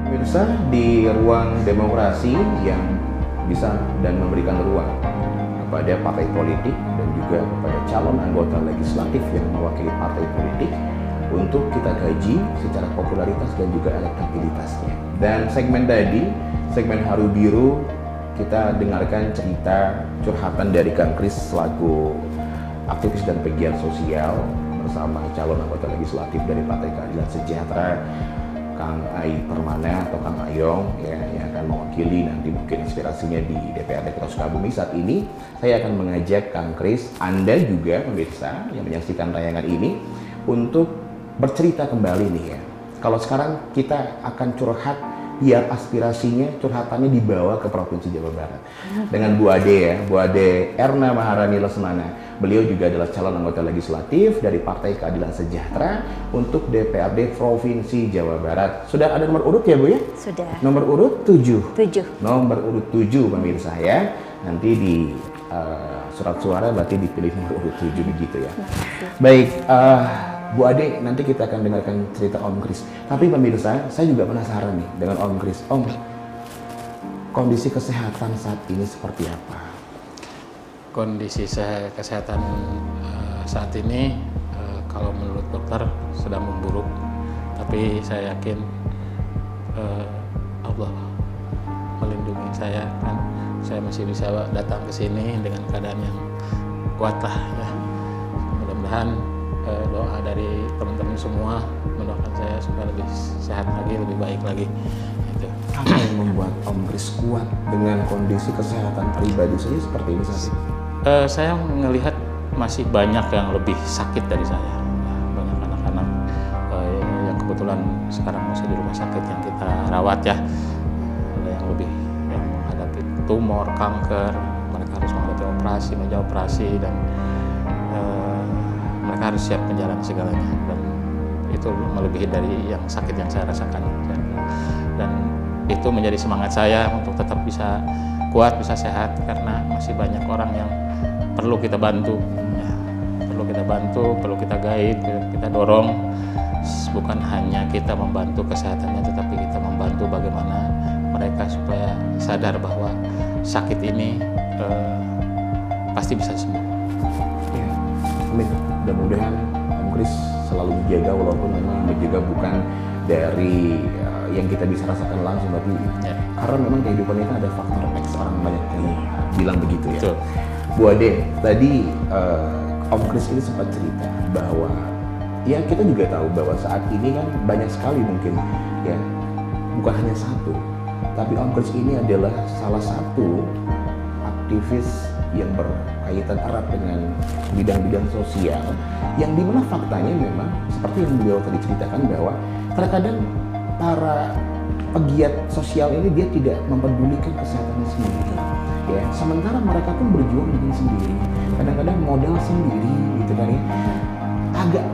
pemirsa, di ruang demokrasi yang bisa dan memberikan ruang kepada partai politik dan juga kepada calon anggota legislatif yang mewakili partai politik untuk kita kaji secara popularitas dan juga elektabilitasnya. Dan segmen tadi, segmen Haru Biru, kita dengarkan cerita curhatan dari Kang Kris selaku aktivis dan pegiat sosial bersama calon anggota legislatif dari Partai Keadilan Sejahtera, Kang Ayi Permana atau Kang Ayong ya, yang akan mewakili nanti mungkin aspirasinya di DPRD Kota Sukabumi. Saat ini saya akan mengajak Kang Kris, Anda juga pemirsa yang menyaksikan tayangan ini untuk bercerita kembali nih ya. Kalau sekarang kita akan curhat yang aspirasinya, curhatannya dibawa ke Provinsi Jawa Barat. Dengan Bu Ade ya, Bu Ade Erna Maharani Lesmana. Beliau juga adalah calon anggota legislatif dari Partai Keadilan Sejahtera untuk DPRD Provinsi Jawa Barat. Sudah ada nomor urut ya Bu ya?
Sudah.
Nomor urut 7.
7.
Nomor urut 7 pemirsa ya. Nanti di surat suara berarti dipilih nomor urut 7 begitu ya. Baik, Bu Ade, nanti kita akan dengarkan cerita Om Kris. Tapi pemirsa, saya juga penasaran nih dengan Om Kris. Om, kondisi kesehatan saat ini seperti apa?
Kondisi kesehatan saat ini kalau menurut dokter sedang memburuk, tapi saya yakin Allah melindungi saya, kan saya masih bisa datang ke sini dengan keadaan yang kuat lah ya. Mudah-mudahan doa dari teman-teman semua mendoakan saya supaya lebih sehat lagi, lebih baik lagi. Gitu.
Apa yang membuat Om Kris kuat dengan kondisi kesehatan pribadi saya seperti ini saat ini?
Saya melihat masih banyak yang lebih sakit dari saya. Banyak anak-anak yang kebetulan sekarang masih di rumah sakit yang kita rawat ya. Ada yang lebih yang menghadapi tumor, kanker, mereka harus menghadapi operasi, meja operasi, dan mereka harus siap menjalani segalanya. Dan itu melebihi dari yang sakit yang saya rasakan. Dan itu menjadi semangat saya untuk tetap bisa kuat, bisa sehat, karena masih banyak orang yang perlu kita bantu, ya. Perlu kita bantu, perlu kita guide, kita dorong. Bukan hanya kita membantu kesehatannya, tetapi kita membantu bagaimana mereka supaya sadar bahwa sakit ini pasti bisa sembuh.
Ya, amin. Mudah-mudahan Om Kris selalu dijaga, walaupun memang menjaga bukan dari yang kita bisa rasakan langsung, tapi
Ya.
karena memang kehidupan itu ada faktor X, orang banyak yang bilang begitu ya.
Betul.
Bu Ade, tadi Om Kris ini sempat cerita bahwa ya kita juga tahu bahwa saat ini kan banyak sekali mungkin ya, bukan hanya satu, tapi Om Kris ini adalah salah satu aktivis yang berkaitan erat dengan bidang-bidang sosial, yang dimana faktanya memang seperti yang beliau tadi ceritakan bahwa terkadang para pegiat sosial ini dia tidak mempedulikan kesehatannya sendiri. Ya, sementara mereka pun berjuang dengan sendiri, kadang-kadang modal sendiri gitu kan ya. Agak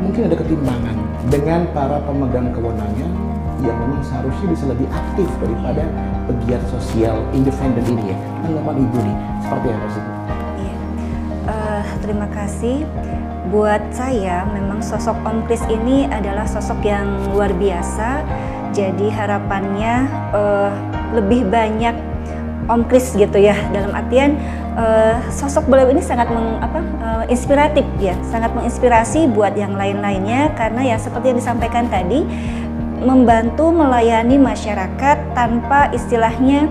mungkin ada ketimbangan dengan para pemegang kewenangan yang memang seharusnya bisa lebih aktif daripada pegiat sosial independen ini ya. Tanggapan Ibu nih, seperti apa sih?
Iya. Terima kasih. Buat saya memang sosok Om Kris ini adalah sosok yang luar biasa. Jadi harapannya lebih banyak Om Kris gitu ya, dalam artian sosok beliau ini sangat inspiratif ya, sangat menginspirasi buat yang lain-lainnya, karena ya seperti yang disampaikan tadi, membantu melayani masyarakat tanpa istilahnya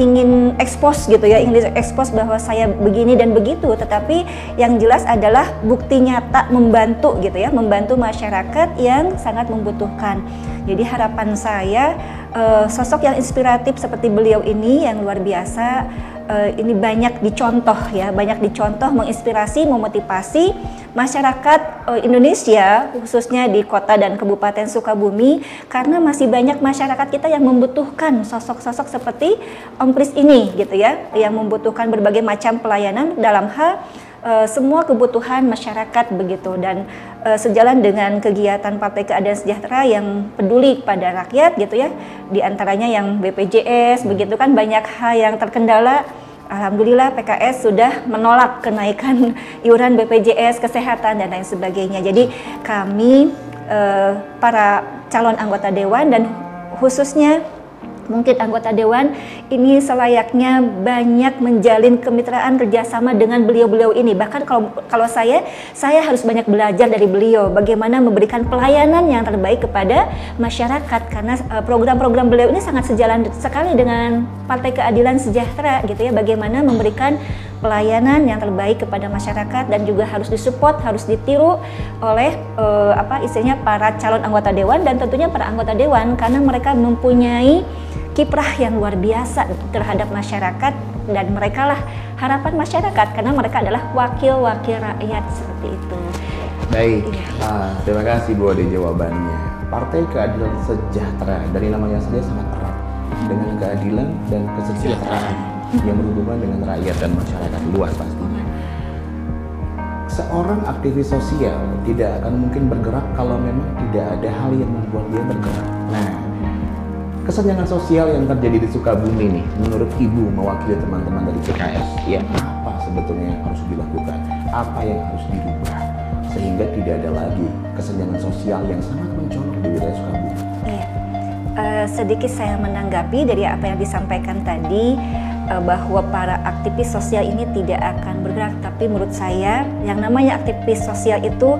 ingin ekspos gitu ya, ingin ekspos bahwa saya begini dan begitu, tetapi yang jelas adalah bukti nyata membantu gitu ya, membantu masyarakat yang sangat membutuhkan. Jadi harapan saya sosok yang inspiratif seperti beliau ini yang luar biasa ini banyak dicontoh ya, banyak dicontoh, menginspirasi, memotivasi masyarakat Indonesia, khususnya di kota dan kabupaten Sukabumi, karena masih banyak masyarakat kita yang membutuhkan sosok-sosok seperti Om Kris ini gitu ya, yang membutuhkan berbagai macam pelayanan dalam hal semua kebutuhan masyarakat begitu. Dan sejalan dengan kegiatan Partai Keadilan Sejahtera yang peduli pada rakyat gitu ya, diantaranya yang BPJS begitu kan, banyak hal yang terkendala. Alhamdulillah PKS sudah menolak kenaikan iuran BPJS kesehatan dan lain sebagainya. Jadi kami para calon anggota dewan dan khususnya mungkin anggota dewan ini selayaknya banyak menjalin kemitraan kerjasama dengan beliau-beliau ini. Bahkan kalau saya harus banyak belajar dari beliau bagaimana memberikan pelayanan yang terbaik kepada masyarakat, karena program-program beliau ini sangat sejalan sekali dengan Partai Keadilan Sejahtera gitu ya, bagaimana memberikan pelayanan yang terbaik kepada masyarakat dan juga harus disupport, harus ditiru oleh istilahnya para calon anggota dewan dan tentunya para anggota dewan, karena mereka mempunyai kiprah yang luar biasa terhadap masyarakat dan mereka lah harapan masyarakat karena mereka adalah wakil-wakil rakyat seperti itu.
Baik,
Iya.
terima kasih Bu Ade jawabannya. Partai Keadilan Sejahtera dari namanya saja sangat erat dengan keadilan dan kesejahteraan yang berhubungan dengan rakyat dan masyarakat luas pastinya. Seorang aktivis sosial tidak akan mungkin bergerak kalau memang tidak ada hal yang membuat dia bergerak. Nah, kesenjangan sosial yang terjadi di Sukabumi nih, menurut Ibu mewakili teman-teman dari PKS, ya apa sebetulnya yang harus dilakukan? Apa yang harus dirubah? Sehingga tidak ada lagi kesenjangan sosial yang sangat mencolok di wilayah Sukabumi.
Iya. Sedikit saya menanggapi dari apa yang disampaikan tadi, bahwa para aktivis sosial ini tidak akan bergerak, tapi menurut saya yang namanya aktivis sosial itu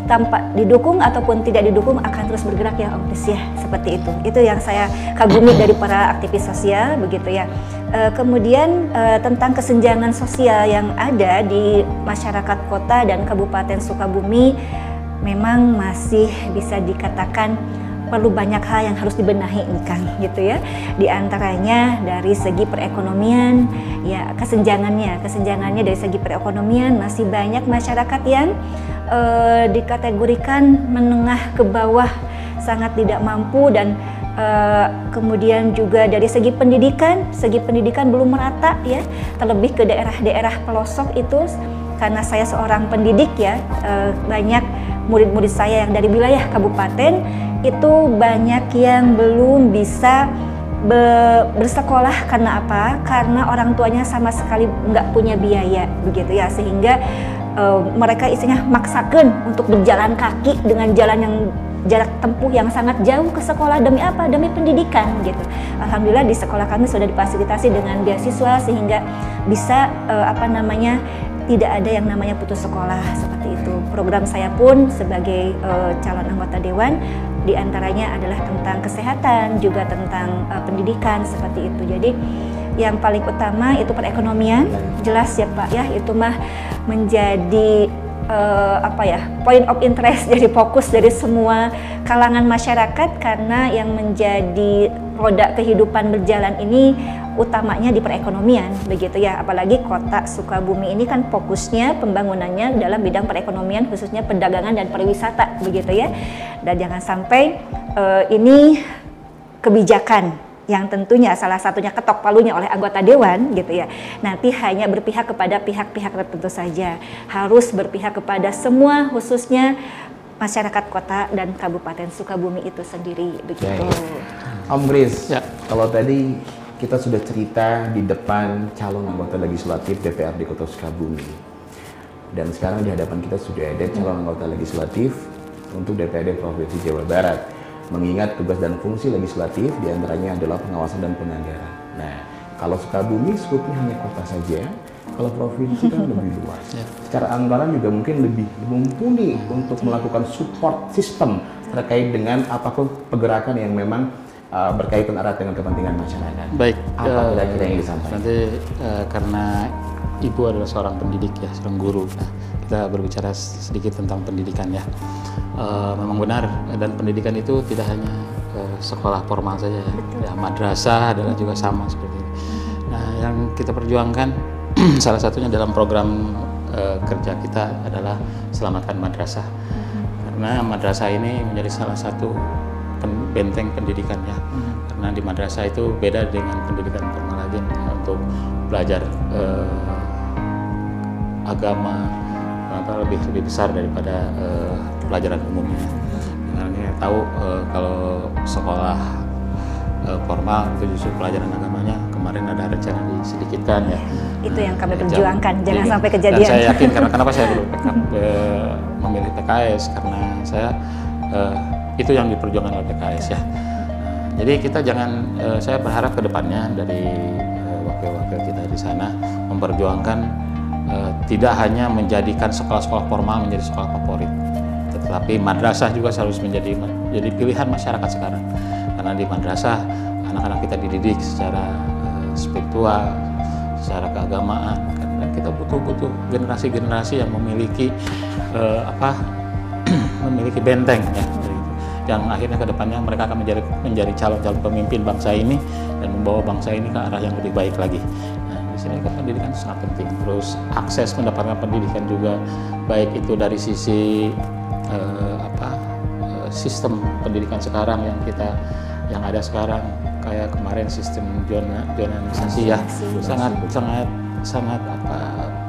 tanpa didukung ataupun tidak didukung akan terus bergerak ya Om Kris ya, seperti itu. Itu yang saya kagumi dari para aktivis sosial begitu ya. Kemudian tentang kesenjangan sosial yang ada di masyarakat kota dan Kabupaten Sukabumi memang masih bisa dikatakan perlu banyak hal yang harus dibenahi nih Kang gitu ya. Di antaranya dari segi perekonomian ya, kesenjangannya dari segi perekonomian masih banyak masyarakat yang dikategorikan menengah ke bawah, sangat tidak mampu, dan kemudian juga dari segi pendidikan belum merata ya, terlebih ke daerah-daerah pelosok itu. Karena saya seorang pendidik ya, banyak murid-murid saya yang dari wilayah kabupaten itu banyak yang belum bisa bersekolah. Karena apa? Karena orang tuanya sama sekali nggak punya biaya begitu ya, sehingga mereka istilahnya maksakan untuk berjalan kaki dengan jalan yang jarak tempuh yang sangat jauh ke sekolah. Demi apa? Demi pendidikan gitu. Alhamdulillah di sekolah kami sudah difasilitasi dengan beasiswa sehingga bisa tidak ada yang namanya putus sekolah seperti itu. Program saya pun sebagai calon anggota dewan diantaranya adalah tentang kesehatan, juga tentang pendidikan seperti itu. Jadi yang paling utama itu perekonomian, jelas ya Pak ya, itu mah menjadi point of interest, jadi fokus dari semua kalangan masyarakat, karena yang menjadi roda kehidupan berjalan ini utamanya di perekonomian begitu ya. Apalagi kota Sukabumi ini kan fokusnya pembangunannya dalam bidang perekonomian, khususnya perdagangan dan pariwisata begitu ya. Dan jangan sampai ini kebijakan yang tentunya salah satunya ketok palunya oleh anggota dewan gitu ya, nanti hanya berpihak kepada pihak-pihak tertentu saja. Harus berpihak kepada semua, khususnya masyarakat kota dan Kabupaten Sukabumi itu sendiri begitu.
Om Kris,
Ya.
kalau tadi kita sudah cerita di depan calon anggota legislatif DPRD Kota Sukabumi, dan sekarang di hadapan kita sudah ada calon anggota legislatif untuk DPRD Provinsi Jawa Barat. Mengingat tugas dan fungsi legislatif diantaranya adalah pengawasan dan penganggaran. Nah, kalau Sukabumi skupnya hanya kota saja, kalau provinsi kan lebih luas. Secara anggaran juga mungkin lebih mumpuni untuk melakukan support system terkait dengan apapun pergerakan yang memang berkaitan erat dengan kepentingan masyarakat.
Baik,
Apa kira-kira yang disampaikan?
nanti karena Ibu adalah seorang pendidik ya, seorang guru. Nah, kita berbicara sedikit tentang pendidikan ya. Memang benar, dan pendidikan itu tidak hanya sekolah formal saja ya. Ya, madrasah adalah juga sama seperti itu. Nah, yang kita perjuangkan salah satunya dalam program kerja kita adalah selamatkan madrasah. Karena madrasah ini menjadi salah satu benteng pendidikan ya. Karena di madrasah itu beda dengan pendidikan formal lagi untuk belajar agama lebih besar daripada pelajaran umumnya. Karena kita tahu kalau sekolah formal itu justru pelajaran agamanya kemarin ada rencana disedikitkan ya.
Itu yang kami perjuangkan, jangan sampai kejadian.
Dan saya yakin kenapa saya memilih PKS, karena saya itu yang diperjuangkan oleh PKS ya. Jadi kita jangan, saya berharap ke depannya dari wakil-wakil kita di sana memperjuangkan tidak hanya menjadikan sekolah-sekolah formal menjadi sekolah favorit, tetapi madrasah juga harus menjadi pilihan masyarakat sekarang. Karena di madrasah anak-anak kita dididik secara spiritual, secara keagamaan. Karena kita butuh generasi-generasi yang memiliki memiliki benteng ya, yang akhirnya ke depannya mereka akan menjadi calon-calon pemimpin bangsa ini dan membawa bangsa ini ke arah yang lebih baik lagi. Nah, sini kan pendidikan sangat penting. Terus akses mendapatkan pendidikan juga, baik itu dari sisi sistem pendidikan sekarang yang ada sekarang, kayak kemarin sistem zonisasi ya, sangat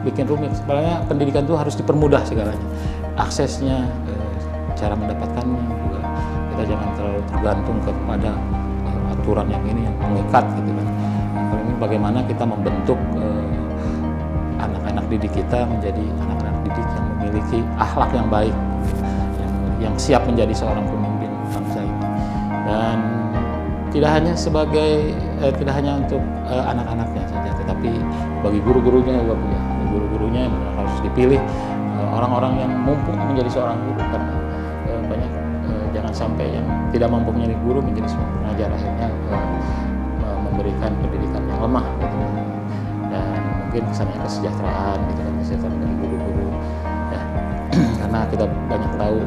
bikin rumit. Sebenarnya pendidikan itu harus dipermudah segalanya, aksesnya, cara mendapatkannya juga. Kita jangan terlalu tergantung kepada aturan yang ini yang mengikat gitu kan. Ini bagaimana kita membentuk anak-anak didik kita menjadi anak-anak didik yang memiliki akhlak yang baik, yang siap menjadi seorang pemimpin bangsa ini. Dan tidak hanya untuk anak-anaknya saja, tetapi bagi guru-gurunya juga punya. Guru-gurunya harus dipilih orang-orang yang mumpung menjadi seorang guru, karena banyak jangan sampai yang tidak mampu menjadi guru menjadi seorang pengajar, akhirnya memberikan pendidikan yang lemah gitu. Dan mungkin kesannya kesejahteraan gitu kan, kesejahteraan dari guru-guru ya. Karena kita banyak tahu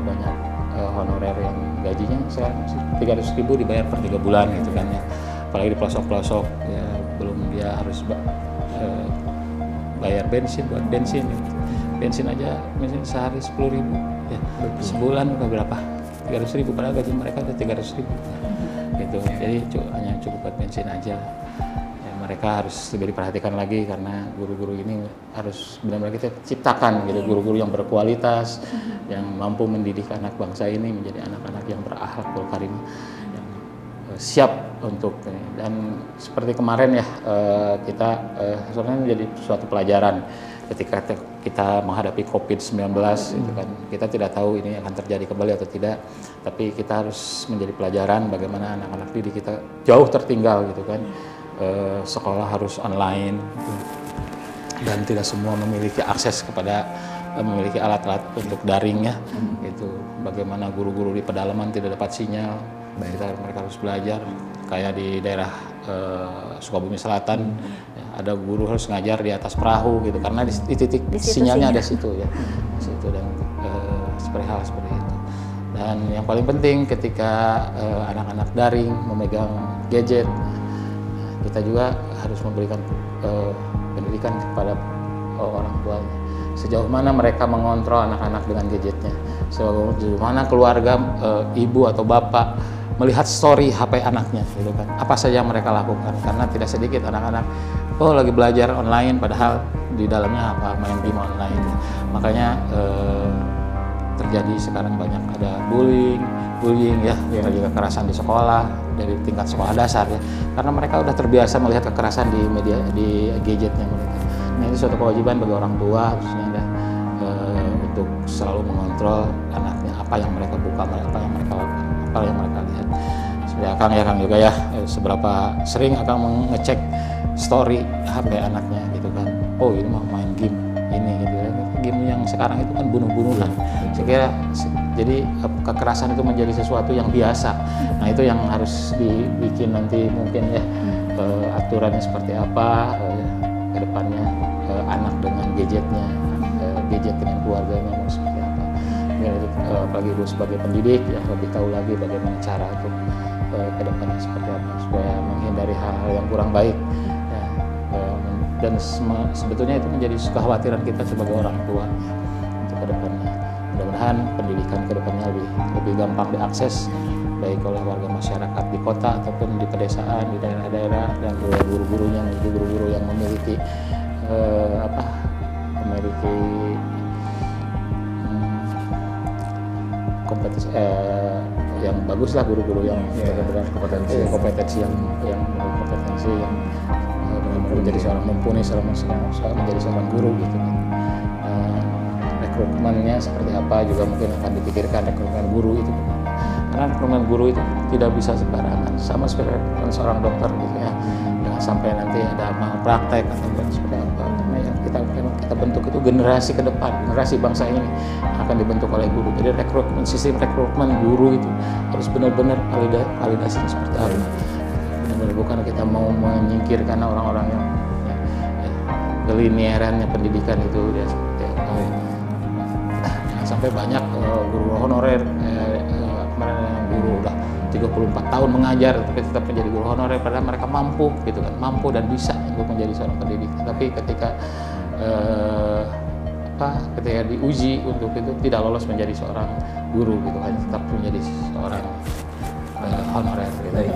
banyak honorer yang gajinya sekarang 300.000 dibayar per 3 bulan gitu kan ya. Apalagi di pelosok-pelosok ya, belum dia harus bayar bensin buat bensin gitu. Bensin aja bensin sehari 10.000 ya. Sebulan berapa? 300.000, padahal gaji mereka udah 300.000 gitu. Jadi hanya cukup buat bensin aja. Ya, mereka harus lebih diperhatikan lagi, karena guru-guru ini harus benar-benar kita ciptakan gitu, guru-guru yang berkualitas, yang mampu mendidik anak bangsa ini menjadi anak-anak yang berakhlakul karim, yang siap untuk ini. Dan seperti kemarin ya, kita sebenarnya menjadi suatu pelajaran ketika kita menghadapi COVID-19 itu kan, kita tidak tahu ini akan terjadi kembali atau tidak, tapi kita harus menjadi pelajaran bagaimana anak-anak didik kita jauh tertinggal gitu kan. Sekolah harus online dan tidak semua memiliki akses kepada memiliki alat-alat untuk daring ya gitu. Bagaimana guru-guru di pedalaman tidak dapat sinyal, mereka harus belajar kayak di daerah Sukabumi Selatan ya, ada guru harus ngajar di atas perahu gitu, karena di titik sinyalnya ada situ ya, situ. Dan seperti hal seperti itu. Dan yang paling penting ketika anak-anak daring memegang gadget, kita juga harus memberikan pendidikan kepada orang tuanya. Sejauh mana mereka mengontrol anak-anak dengan gadgetnya, sejauh mana keluarga ibu atau bapak melihat story HP anaknya gitu kan, apa saja yang mereka lakukan. Karena tidak sedikit anak-anak lagi belajar online padahal di dalamnya main game online. Makanya terjadi sekarang banyak ada bullying ya, juga kekerasan di sekolah dari tingkat sekolah dasar ya, karena mereka udah terbiasa melihat kekerasan di media, di gadgetnya mereka. Nah, itu suatu kewajiban bagi orang tua harusnya ada untuk selalu mengontrol anaknya, apa yang mereka buka, apa yang mereka lihat. Seperti Kang juga ya, seberapa sering Akang mengecek story HP anaknya gitu kan. Oh, ini mah main game ini gitu ya. Game yang sekarang itu kan bunuh-bunuhan. Saya kira jadi kekerasan itu menjadi sesuatu yang biasa. Nah, itu yang harus dibikin nanti mungkin ya, aturannya seperti apa ke depannya, anak dengan gadgetnya, gadget dengan keluarganya mau seperti apa. Ya, apalagi gue sebagai pendidik ya lebih tahu lagi bagaimana cara untuk ke depannya seperti apa supaya menghindari hal-hal yang kurang baik. Ya, dan sebetulnya itu menjadi kekhawatiran kita sebagai orang tua untuk ke depannya. Mudah-mudahan pendidikan ke depannya lebih gampang diakses baik oleh warga masyarakat di kota ataupun di pedesaan, di daerah-daerah, dan guru-gurunya menjadi guru-guru yang memiliki kompetensi yang bagus lah, guru-guru yang benar-benar kompetensi yang menjadi seorang mumpuni, menjadi seorang guru gitu kan. Rekrutmennya seperti apa juga mungkin akan dipikirkan, rekrutmen guru itu. Karena rekrutmen guru itu tidak bisa sembarangan, sama seperti rekrutmen seorang dokter gitu ya. Jangan sampai nanti ada malpraktek atau seperti apa. Karena yang kita bentuk itu generasi ke depan, generasi bangsa ini akan dibentuk oleh guru. Jadi sistem rekrutmen guru itu harus benar-benar validasinya seperti apa. Benar-benar bukan kita mau menyingkirkan orang-orang yang kelinierannya pendidikan itu dia seperti apa. Sampai banyak guru honorer kemarin guru udah 34 tahun mengajar tapi tetap menjadi guru honorer, padahal mereka mampu gitu kan, mampu dan bisa untuk menjadi seorang pendidik. Tapi ketika ketika diuji untuk itu tidak lolos menjadi seorang guru gitu kan, tetap menjadi seorang honorer gitu.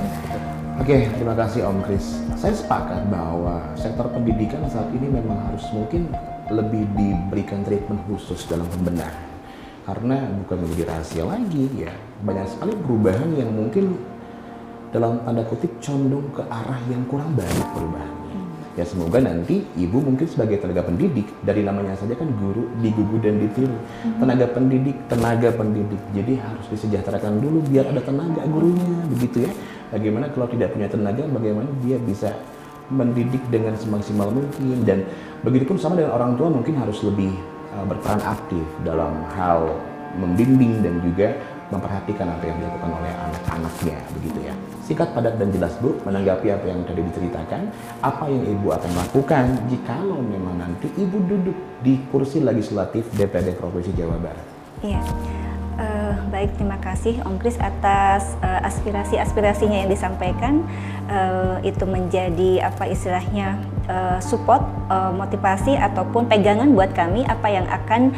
Oke, terima kasih Om Kris. Saya sepakat bahwa sektor pendidikan saat ini memang harus mungkin lebih diberikan treatment khusus dalam pembenahan. Karena bukan menjadi rahasia lagi ya, banyak sekali perubahan yang mungkin dalam tanda kutip condong ke arah yang kurang baik perubahannya. Ya semoga nanti ibu mungkin sebagai tenaga pendidik, dari namanya saja kan guru, digugu dan ditiru. Tenaga pendidik, jadi harus disejahterakan dulu biar ada tenaga gurunya, begitu ya. Bagaimana kalau tidak punya tenaga, bagaimana dia bisa mendidik dengan semaksimal mungkin. Dan begitupun sama dengan orang tua, mungkin harus lebih berperan aktif dalam hal membimbing dan juga memperhatikan apa yang dilakukan oleh anak-anaknya, begitu ya. Singkat, padat, dan jelas Bu, menanggapi apa yang tadi diceritakan, apa yang Ibu akan lakukan jikalau memang nanti Ibu duduk di kursi legislatif DPRD Provinsi Jawa Barat?
Iya, baik, terima kasih Om Kris atas aspirasi-aspirasinya yang disampaikan. Itu menjadi apa istilahnya support, motivasi ataupun pegangan buat kami apa yang akan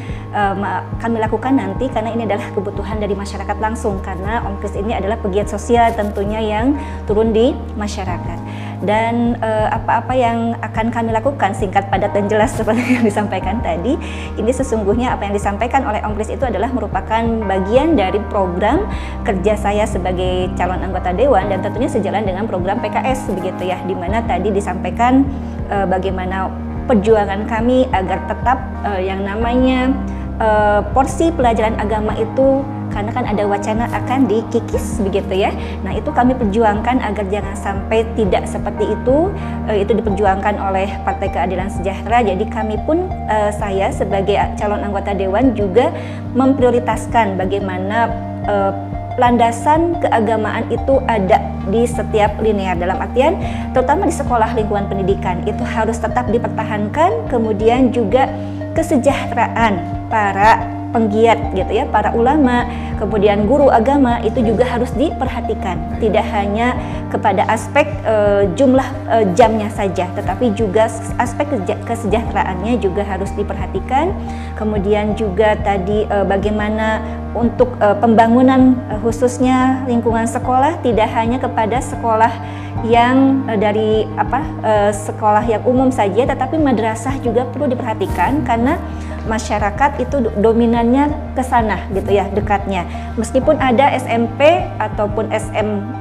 kami lakukan nanti, karena ini adalah kebutuhan dari masyarakat langsung, karena Om Kris ini adalah pegiat sosial tentunya yang turun di masyarakat. Dan apa-apa yang akan kami lakukan singkat, padat, dan jelas seperti yang disampaikan tadi, ini sesungguhnya apa yang disampaikan oleh Om Kris itu adalah merupakan bagian dari program kerja saya sebagai calon anggota dewan, dan tentunya sejalan dengan program PKS begitu ya, di mana tadi disampaikan bagaimana perjuangan kami agar tetap yang namanya porsi pelajaran agama itu, karena kan ada wacana akan dikikis begitu ya. Nah, itu kami perjuangkan agar jangan sampai tidak seperti itu diperjuangkan oleh Partai Keadilan Sejahtera. Jadi kami pun saya sebagai calon anggota dewan juga memprioritaskan bagaimana landasan keagamaan itu ada di setiap linear, dalam artian terutama di sekolah lingkungan pendidikan itu harus tetap dipertahankan. Kemudian juga kesejahteraan para penggiat gitu ya, para ulama, kemudian guru agama itu juga harus diperhatikan. Tidak hanya kepada aspek jumlah jamnya saja, tetapi juga aspek kesejahteraannya juga harus diperhatikan. Kemudian juga tadi bagaimana untuk pembangunan khususnya lingkungan sekolah, tidak hanya kepada sekolah yang dari sekolah yang umum saja, tetapi madrasah juga perlu diperhatikan, karena masyarakat itu dominannya ke sana gitu ya, dekatnya. Meskipun ada SMP ataupun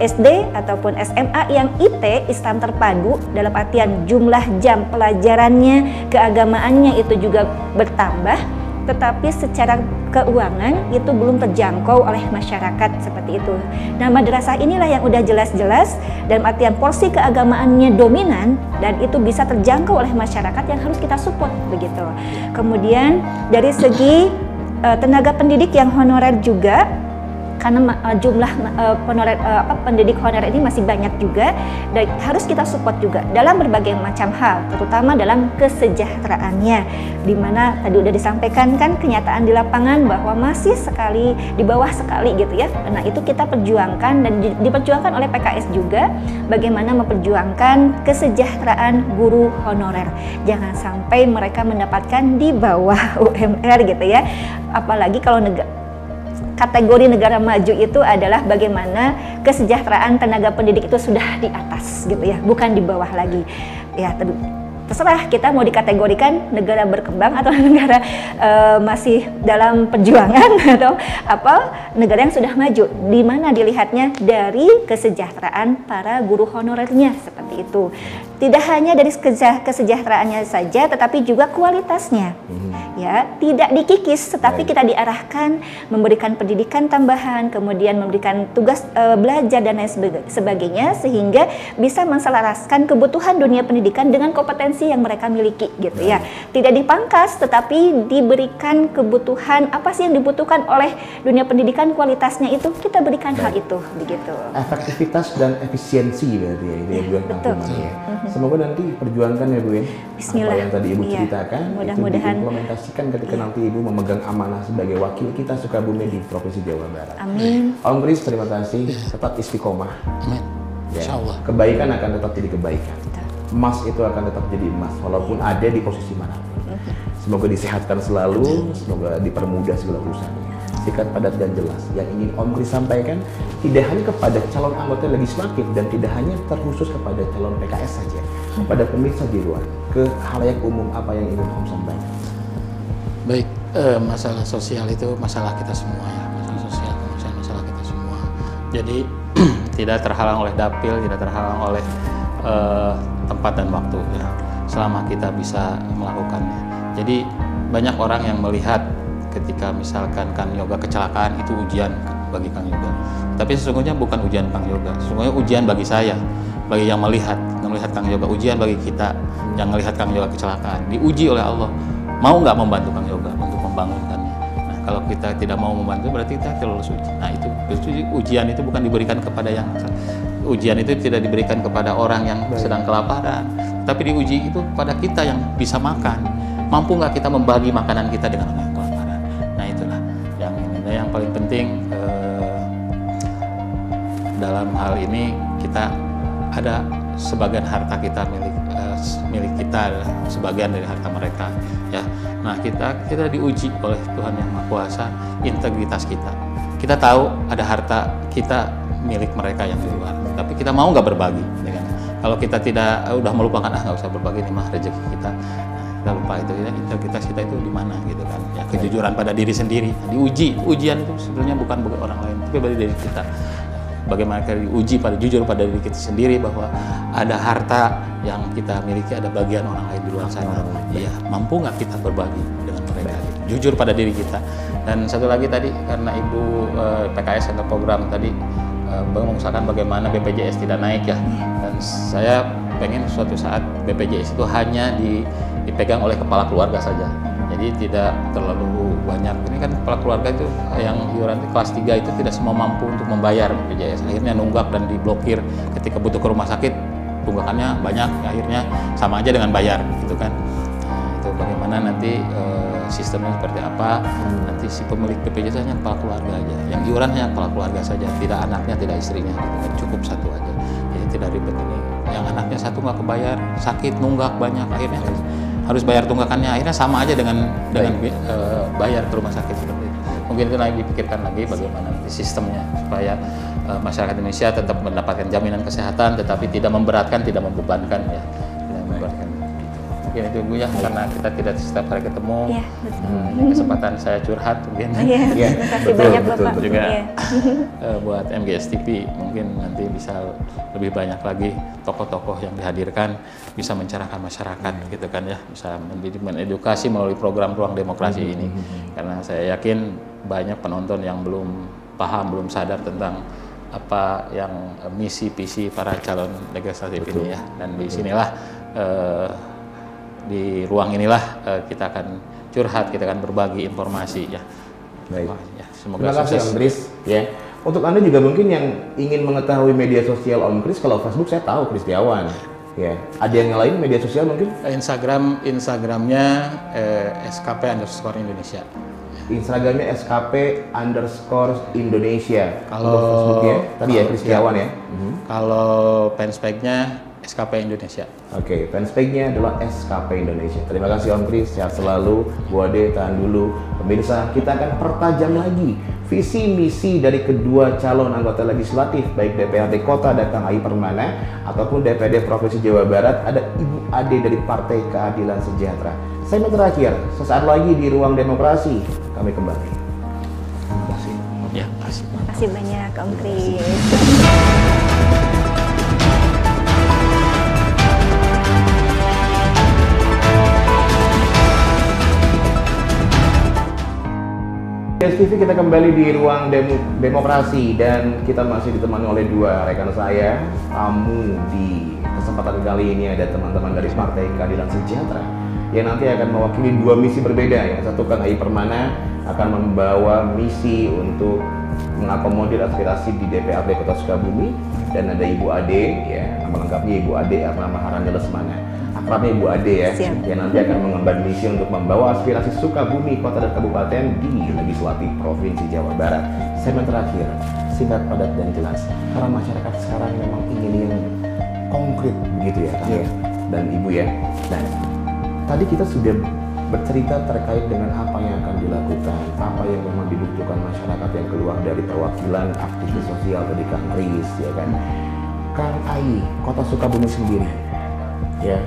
SD ataupun SMA yang IT, Islam terpadu, dalam artian jumlah jam pelajarannya, keagamaannya itu juga bertambah, tetapi secara keuangan itu belum terjangkau oleh masyarakat seperti itu. Nah, madrasah inilah yang udah jelas-jelas dalam artian porsi keagamaannya dominan dan itu bisa terjangkau oleh masyarakat, yang harus kita support begitu. Kemudian dari segi tenaga pendidik yang honorer juga, karena jumlah pendidik honorer ini masih banyak juga, dan harus kita support juga dalam berbagai macam hal, terutama dalam kesejahteraannya, dimana tadi udah disampaikan kan kenyataan di lapangan bahwa masih sekali di bawah sekali gitu ya. Nah, itu kita perjuangkan dan diperjuangkan oleh PKS juga, bagaimana memperjuangkan kesejahteraan guru honorer. Jangan sampai mereka mendapatkan di bawah UMR gitu ya, apalagi kalau kategori negara maju itu adalah bagaimana kesejahteraan tenaga pendidik itu sudah di atas gitu ya, bukan di bawah lagi. Ya, terserah kita mau dikategorikan negara berkembang atau negara masih dalam perjuangan atau negara yang sudah maju. Di mana dilihatnya dari kesejahteraan para guru honorernya seperti itu. Tidak hanya dari kesejahteraannya saja, tetapi juga kualitasnya. Ya, tidak dikikis, tetapi kita diarahkan memberikan pendidikan tambahan, kemudian memberikan tugas belajar dan lain sebagainya, sehingga bisa menselaraskan kebutuhan dunia pendidikan dengan kompetensi yang mereka miliki gitu ya. Tidak dipangkas, tetapi diberikan kebutuhan apa sih yang dibutuhkan oleh dunia pendidikan, kualitasnya itu kita berikan hal itu begitu.
Efektivitas dan efisiensi berarti ya, itu yang
betul.
ya. Semoga nanti perjuangkan ya Bu ya.
Bismillah.
Apa yang tadi Ibu
Iya.
ceritakan
Mudah-mudahan.
itu diimplementasikan ketika nanti Ibu memegang amanah sebagai wakil kita Sukabumi di Provinsi Jawa Barat.
Amin.
Om Kris, terima kasih. Tetap istiqomah.
Amin.
Ya.
Insya Allah.
Kebaikan akan tetap jadi kebaikan. Emas itu akan tetap jadi emas walaupun ada di posisi manapun. Semoga disehatkan selalu, semoga dipermudah segala urusannya. Sikat padat dan jelas. Yang ingin Om Kris sampaikan tidak hanya kepada calon anggota legislatif dan tidak hanya terkhusus kepada calon PKS saja, kepada pemirsa di luar, ke halayak umum apa yang ingin Om sampaikan.
Baik, masalah sosial itu masalah kita semua ya. Masalah sosial kemanusiaan masalah kita semua. Jadi tidak terhalang oleh dapil, tidak terhalang oleh tempat dan waktu ya. Selama kita bisa melakukannya. Jadi banyak orang yang melihat ketika misalkan Kang Yoga kecelakaan itu ujian bagi Kang Yoga. Tapi sesungguhnya bukan ujian Kang Yoga, sesungguhnya ujian bagi saya, bagi yang melihat Kang Yoga, ujian bagi kita yang melihat Kang Yoga kecelakaan. Diuji oleh Allah, mau nggak membantu Kang Yoga untuk membangunkannya. Nah, kalau kita tidak mau membantu berarti kita tidak lulus uji. Nah itu ujian itu bukan diberikan kepada yang ujian itu tidak diberikan kepada orang yang sedang kelaparan, tapi diuji itu pada kita yang bisa makan. Mampu nggak kita membagi makanan kita dengan orang yang kelaparan? Nah itulah yang ini. Nah, yang paling penting dalam hal ini kita ada sebagian harta kita milik kita adalah sebagian dari harta mereka ya. Nah kita diuji oleh Tuhan Yang Maha Kuasa integritas kita. Kita tahu ada harta kita milik mereka yang di luar, tapi kita mau nggak berbagi dengan. Kalau kita tidak udah melupakan nggak usah berbagi, ini mah rezeki kita. Kita lupa itu ya, integritas kita itu di mana gitu kan ya, kejujuran pada diri sendiri. Ujian itu sebenarnya bukan bagi orang lain tapi bagi diri kita. Bagaimana kita diuji jujur pada diri kita sendiri bahwa ada harta yang kita miliki, ada bagian orang lain di luar sana. Iya, mampu nggak kita berbagi dengan mereka gitu. Jujur pada diri kita. Dan satu lagi tadi karena Ibu PKS atau program tadi mengusahakan bagaimana BPJS tidak naik ya. Dan saya pengen suatu saat BPJS itu hanya dipegang oleh kepala keluarga saja. Jadi tidak terlalu banyak. Ini kan kepala keluarga itu yang iuran kelas 3 itu tidak semua mampu untuk membayar BPJS. Akhirnya nunggak dan diblokir ketika butuh ke rumah sakit. Tunggakannya banyak, akhirnya sama aja dengan bayar gitu kan. Nah, itu bagaimana nanti sistemnya seperti apa. Nanti si pemilik BPJS hanya kepala keluarga aja. Yang iurannya kepala keluarga saja, tidak anaknya, tidak istrinya gitu kan. Cukup satu aja. Jadi tidak ribet ini. Yang anaknya satu nggak kebayar, sakit nunggak banyak, akhirnya harus bayar tunggakannya, akhirnya sama aja dengan bayar ke rumah sakit seperti itu. Mungkin itu lagi dipikirkan lagi bagaimana nanti sistemnya supaya masyarakat Indonesia tetap mendapatkan jaminan kesehatan tetapi tidak memberatkan, tidak membebankan ya. Tidak memberatkan. Mungkin itu Bu ya, karena kita tidak setiap hari ketemu.
Iya, betul.
Ini kesempatan saya curhat mungkin.
Iya, terima kasih banyak Bapak.
Juga
Iya.
buat MGS TV mungkin nanti bisa lebih banyak lagi tokoh-tokoh yang dihadirkan bisa mencerahkan masyarakat gitu kan ya, bisa mengedukasi melalui program Ruang Demokrasi ini. Karena saya yakin banyak penonton yang belum paham, belum sadar tentang apa yang misi visi para calon legislatif ini ya. Dan di sinilah di ruang inilah kita akan curhat, kita akan berbagi informasi ya.
Baik.
Ya, semoga
Terima kasih
sukses.
Om Kris ya. Untuk Anda juga mungkin yang ingin mengetahui media sosial Om Kris, kalau Facebook saya tahu Kristiawan. Ya, ada yang lain media sosial mungkin?
Instagramnya SKP_Indonesia.
Instagramnya SKP_Indonesia.
Kalau
untuk Facebooknya tadi ya Kristiawan ya.
Kalau fanspage-nya SKP Indonesia.
Oke, fanspage-nya adalah SKP Indonesia. Terima kasih Om Kris, sehat selalu. Bu Ade, tahan dulu. Pemirsa, kita akan pertajam lagi visi misi dari kedua calon anggota legislatif, baik DPRD Kota Datang AI Permana ataupun DPRD Provinsi Jawa Barat. Ada Ibu Ade dari Partai Keadilan Sejahtera. Segmen terakhir, sesaat lagi di Ruang Demokrasi. Kami kembali. Terima kasih.
Ya, kasih.
Terima kasih banyak Om Kris.
TV kita kembali di Ruang Demokrasi dan kita masih ditemani oleh dua rekan saya. Tamu di kesempatan kali ini ada teman-teman dari Partai Keadilan Sejahtera yang nanti akan mewakili dua misi berbeda ya. Satu Kang AI Permana akan membawa misi untuk mengakomodir aspirasi di DPRD Kota Sukabumi, dan ada Ibu Ade, ya, nama lengkapnya Ibu Ade Ernama Maharani Lesmana. Akrabnya Ibu Ade ya,
Siap.
yang nanti akan mengemban misi untuk membawa aspirasi Sukabumi Kota dan Kabupaten di Legislatif Provinsi Jawa Barat. Segmen terakhir, singkat, padat, dan jelas. Karena masyarakat sekarang memang ingin yang konkret begitu ya, Kang,
Iya.
dan Ibu ya. Nah, tadi kita sudah bercerita terkait dengan apa yang akan dilakukan, apa yang memang dibutuhkan masyarakat yang keluar dari perwakilan aktivis sosial tadi, Kang Riz, ya kan. Kang Ai, Kota Sukabumi sendiri, ya,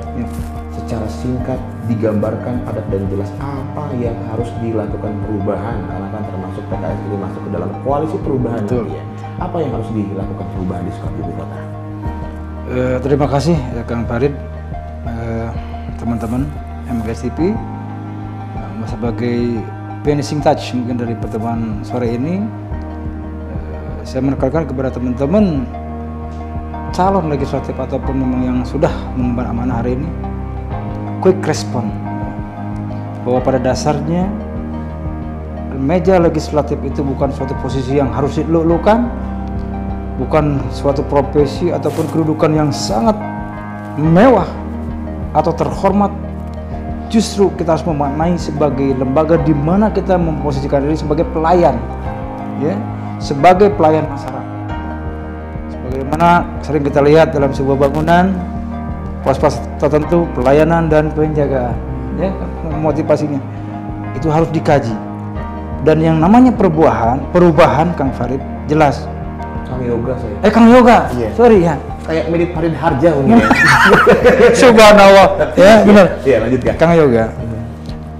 secara singkat digambarkan padat dan jelas apa yang harus dilakukan perubahan, karena kan termasuk PKS ini masuk ke dalam koalisi perubahan.
Betul.
Ya. Apa yang harus dilakukan perubahan di Sukabumi Kota?
Terima kasih ya, Kang Farid, teman-teman MGS TV. Sebagai finishing touch mungkin dari pertemuan sore ini, saya menekankan kepada teman-teman calon legislatif ataupun memang yang sudah mengemban amanah hari ini, quick respon, bahwa pada dasarnya meja legislatif itu bukan suatu posisi yang harus dilulukan, bukan suatu profesi ataupun kedudukan yang sangat mewah atau terhormat. Justru kita harus memaknai sebagai lembaga di mana kita memposisikan diri sebagai pelayan, ya, sebagai pelayan masyarakat. Sebagaimana sering kita lihat dalam sebuah bangunan, pos-pos tertentu pelayanan dan penjagaan, ya, motivasinya itu harus dikaji. Dan yang namanya perubahan, Kang Farid, jelas.
Kang Yoga saya.
Kang Yoga,
Iya.
sorry ya.
Kayak mirip Farid Harja mungkin. Ya.
Subhanallah, ya benar.
Iya, lanjutkan.
Kang Yoga,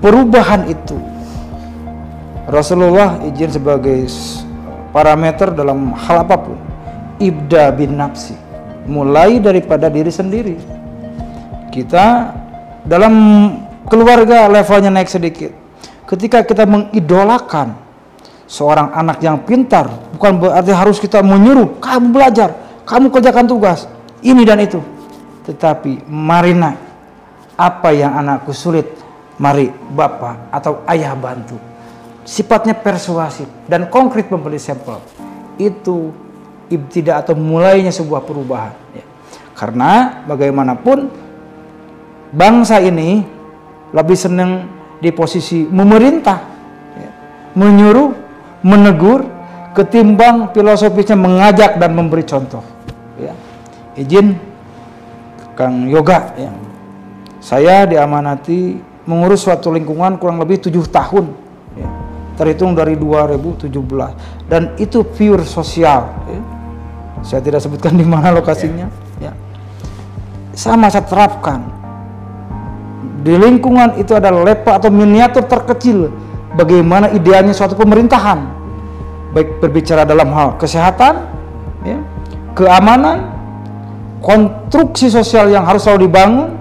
perubahan itu Rasulullah izin sebagai parameter dalam hal apapun. Ibda bin nafsi, mulai daripada diri sendiri. Kita dalam keluarga levelnya naik sedikit. Ketika kita mengidolakan seorang anak yang pintar, bukan berarti harus kita menyuruh kamu belajar, kamu kerjakan tugas ini dan itu, tetapi mari nak, apa yang anakku sulit, mari bapak atau ayah bantu. Sifatnya persuasif dan konkret memberi sampel. Itu ibtidah atau mulainya sebuah perubahan, ya. Karena bagaimanapun bangsa ini lebih senang di posisi memerintah, ya, menyuruh, menegur, ketimbang filosofisnya mengajak dan memberi contoh, ya. Izin Kang Yoga, ya. Saya diamanati mengurus suatu lingkungan kurang lebih 7 tahun, ya. Terhitung dari 2017, dan itu pure sosial, ya. Saya tidak sebutkan di mana lokasinya, ya. Sama saya terapkan di lingkungan itu ada level atau miniatur terkecil bagaimana idealnya suatu pemerintahan, baik berbicara dalam hal kesehatan, ya, keamanan, konstruksi sosial yang harus selalu dibangun,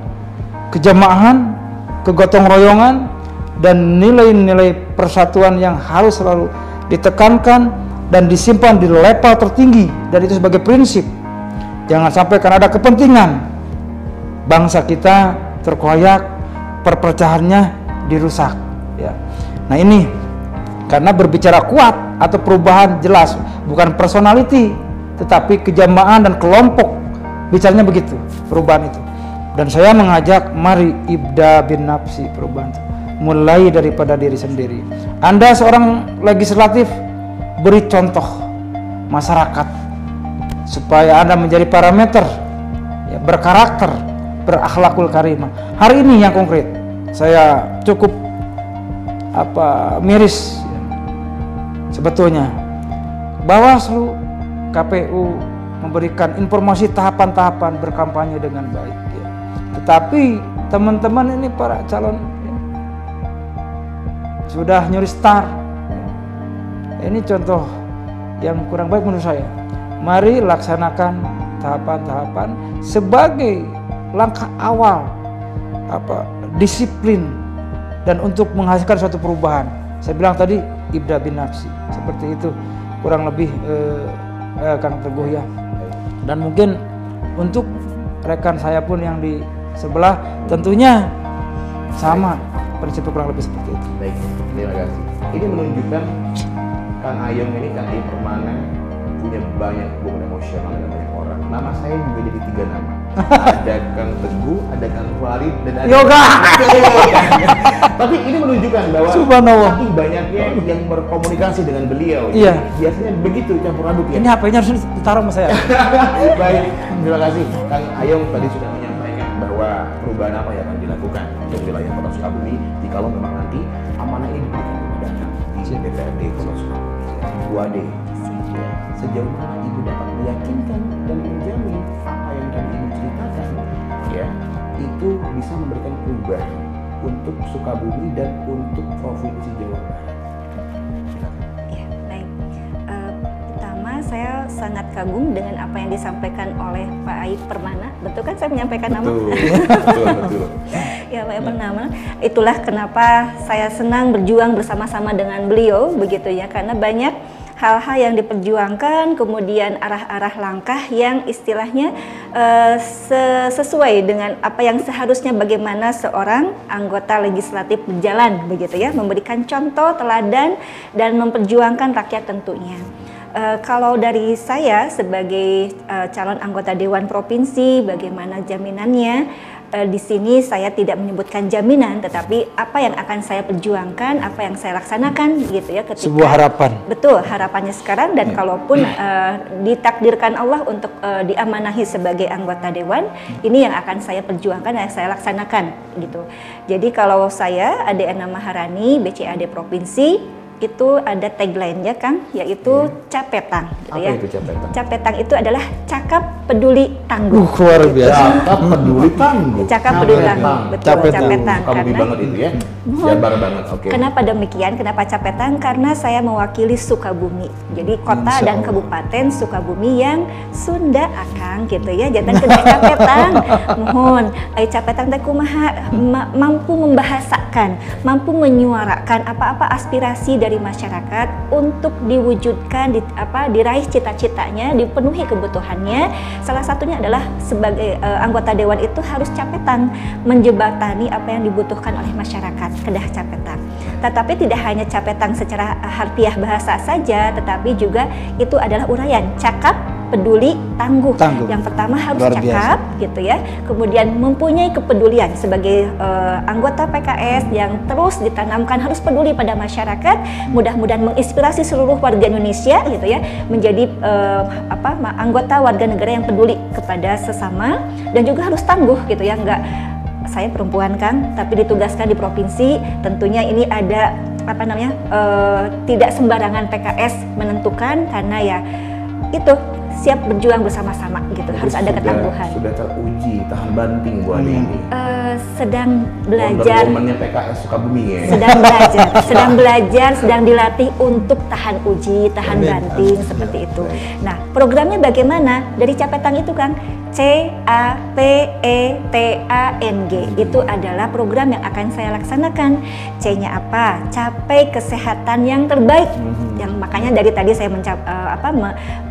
kejamaahan, kegotong royongan, dan nilai-nilai persatuan yang harus selalu ditekankan dan disimpan di level tertinggi, dan itu sebagai prinsip. Jangan sampai karena ada kepentingan bangsa kita terkoyak, perpecahannya dirusak, ya. Nah ini karena berbicara kuat atau perubahan jelas bukan personality tetapi kejamaan dan kelompok, bicaranya begitu perubahan itu. Dan saya mengajak mari ibda bin nafsi, perubahan itu mulai daripada diri sendiri. Anda seorang legislatif, beri contoh masyarakat supaya Anda menjadi parameter, ya, berkarakter, berakhlakul karimah. Hari ini yang konkret saya cukup miris, ya, sebetulnya Bawaslu, KPU memberikan informasi tahapan-tahapan berkampanye dengan baik, ya. Tetapi teman-teman ini para calon, ya, sudah nyuri star, ya. Ini contoh yang kurang baik menurut saya. Mari laksanakan tahapan-tahapan sebagai langkah awal, disiplin, dan untuk menghasilkan suatu perubahan. Saya bilang tadi ibda bin nafsi, seperti itu kurang lebih Kang Teguh, ya. Dan mungkin untuk rekan saya pun yang di sebelah tentunya sama prinsip kurang lebih seperti itu.
Baik, terima kasih. Ini menunjukkan Kang Ayong ini, Kang Ayong Permana, punya banyak hubungan emosional dengan banyak orang. Nama saya juga jadi 3 nama. Ada Kang Teguh, ada Kang Farid, dan ada
Yoga.
Tapi ini menunjukkan bahwa
Subhanallah.
saking banyaknya yang berkomunikasi dengan beliau.
Iya.
Biasanya begitu campur aduk ya.
Ini HP-nya harus ditaruh sama saya.
Baik, terima kasih. Kang Ayong tadi sudah menyampaikan bahwa perubahan apa yang akan dilakukan di wilayah Kota Sukabumi jikalau memang nanti amanah ini diberikan kepada Kang di DPRD Kota Sukabumi. Bu Ade, ya, sejauh mana Ibu dapat meyakinkan dan menjamin apa yang tadi Ibu ceritakan, ya, itu bisa memberikan perubahan untuk Sukabumi dan untuk Provinsi Jawa Barat.
Ya, baik. Pertama, saya sangat kagum dengan apa yang disampaikan oleh Pak Ayub Permana. Betul kan saya menyampaikan nama?
Betul.
Ya, Pak Ayub Permana. Itulah kenapa saya senang berjuang bersama-sama dengan beliau, begitu ya. Karena banyak hal-hal yang diperjuangkan, kemudian arah-arah langkah yang istilahnya sesuai dengan apa yang seharusnya bagaimana seorang anggota legislatif berjalan, begitu ya, memberikan contoh, teladan, dan memperjuangkan rakyat tentunya. Kalau dari saya sebagai calon anggota Dewan Provinsi, bagaimana jaminannya? Di sini saya tidak menyebutkan jaminan, tetapi apa yang akan saya perjuangkan, apa yang saya laksanakan, gitu ya. Ketika,
Sebuah harapan.
Betul, harapannya sekarang, dan kalaupun ditakdirkan Allah untuk diamanahi sebagai anggota Dewan, ini yang akan saya perjuangkan dan saya laksanakan, gitu. Jadi kalau saya ADN Maharani, BCAD Provinsi, itu ada tagline-nya, Kang, yaitu Capetang, gitu
Apa
ya.
itu Capetang?
Capetang itu adalah cakap, peduli, tangguh.
Luar biasa.
Cakap, peduli, tangguh.
Cakap, peduli, tangguh. Betul,
Capetang.
Capetang.
Kamu banget itu ya. Jabar banget. Oke.
Kenapa demikian? Kenapa Capetang? Karena saya mewakili Sukabumi. Jadi kota
Insya
dan
Allah.
kabupaten Sukabumi yang Sunda akang, gitu ya. Jangan kedah Capetang. Mohon, Capetang teh kumaha mampu membahasakan, mampu menyuarakan apa-apa aspirasi dari masyarakat untuk diwujudkan, diraih cita-citanya, dipenuhi kebutuhannya. Salah satunya adalah sebagai anggota dewan itu harus Capetang, menjembatani apa yang dibutuhkan oleh masyarakat, kedah Capetang. Tetapi tidak hanya Capetang secara harfiah bahasa saja, tetapi juga itu adalah uraian cakap, peduli, tangguh. Yang pertama harus
Luar
cakap, gitu ya. Kemudian mempunyai kepedulian sebagai anggota PKS yang terus ditanamkan harus peduli pada masyarakat. Mudah-mudahan menginspirasi seluruh warga Indonesia, gitu ya, menjadi anggota warga negara yang peduli kepada sesama, dan juga harus tangguh, gitu ya. Enggak, saya perempuan, Kang, tapi ditugaskan di provinsi. Tentunya ini ada tidak sembarangan PKS menentukan, karena ya itu siap berjuang bersama-sama, gitu.
Jadi
harus ada ketangguhan.
Sudah teruji tahan banting Bu Ade ini.
Sedang belajar.
Wonder Woman-nya PKS Sukabumi ya.
sedang belajar, sedang dilatih untuk tahan uji, tahan banting, seperti itu. Nah, programnya bagaimana? Dari Capetang itu, Kang, CAPETANG itu adalah program yang akan saya laksanakan. C-nya apa? Capai kesehatan yang terbaik. Yang makanya dari tadi saya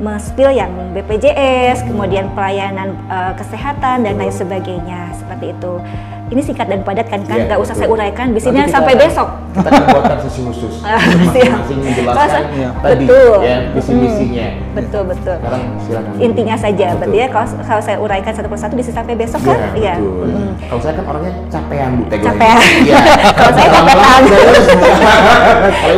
me-spill yang BPJS, kemudian pelayanan kesehatan dan lain sebagainya, seperti itu. Ini singkat dan padat kan,
Iya,
nggak usah
betul.
saya uraikan, visinya
Nanti
sampai besok.
Kita akan buatkan sesi khusus masing-masing menjelaskan tadi
Betul.
ya visi-misinya.
Betul.
Sekarang silakan.
Intinya saja,
Betul.
berarti ya kalau saya uraikan satu persatu bisa sampai besok kan?
Iya, betul. Kalau saya kan orangnya capean Bu tagline-nya.
Capean.
Iya.
Kalau saya Capetang.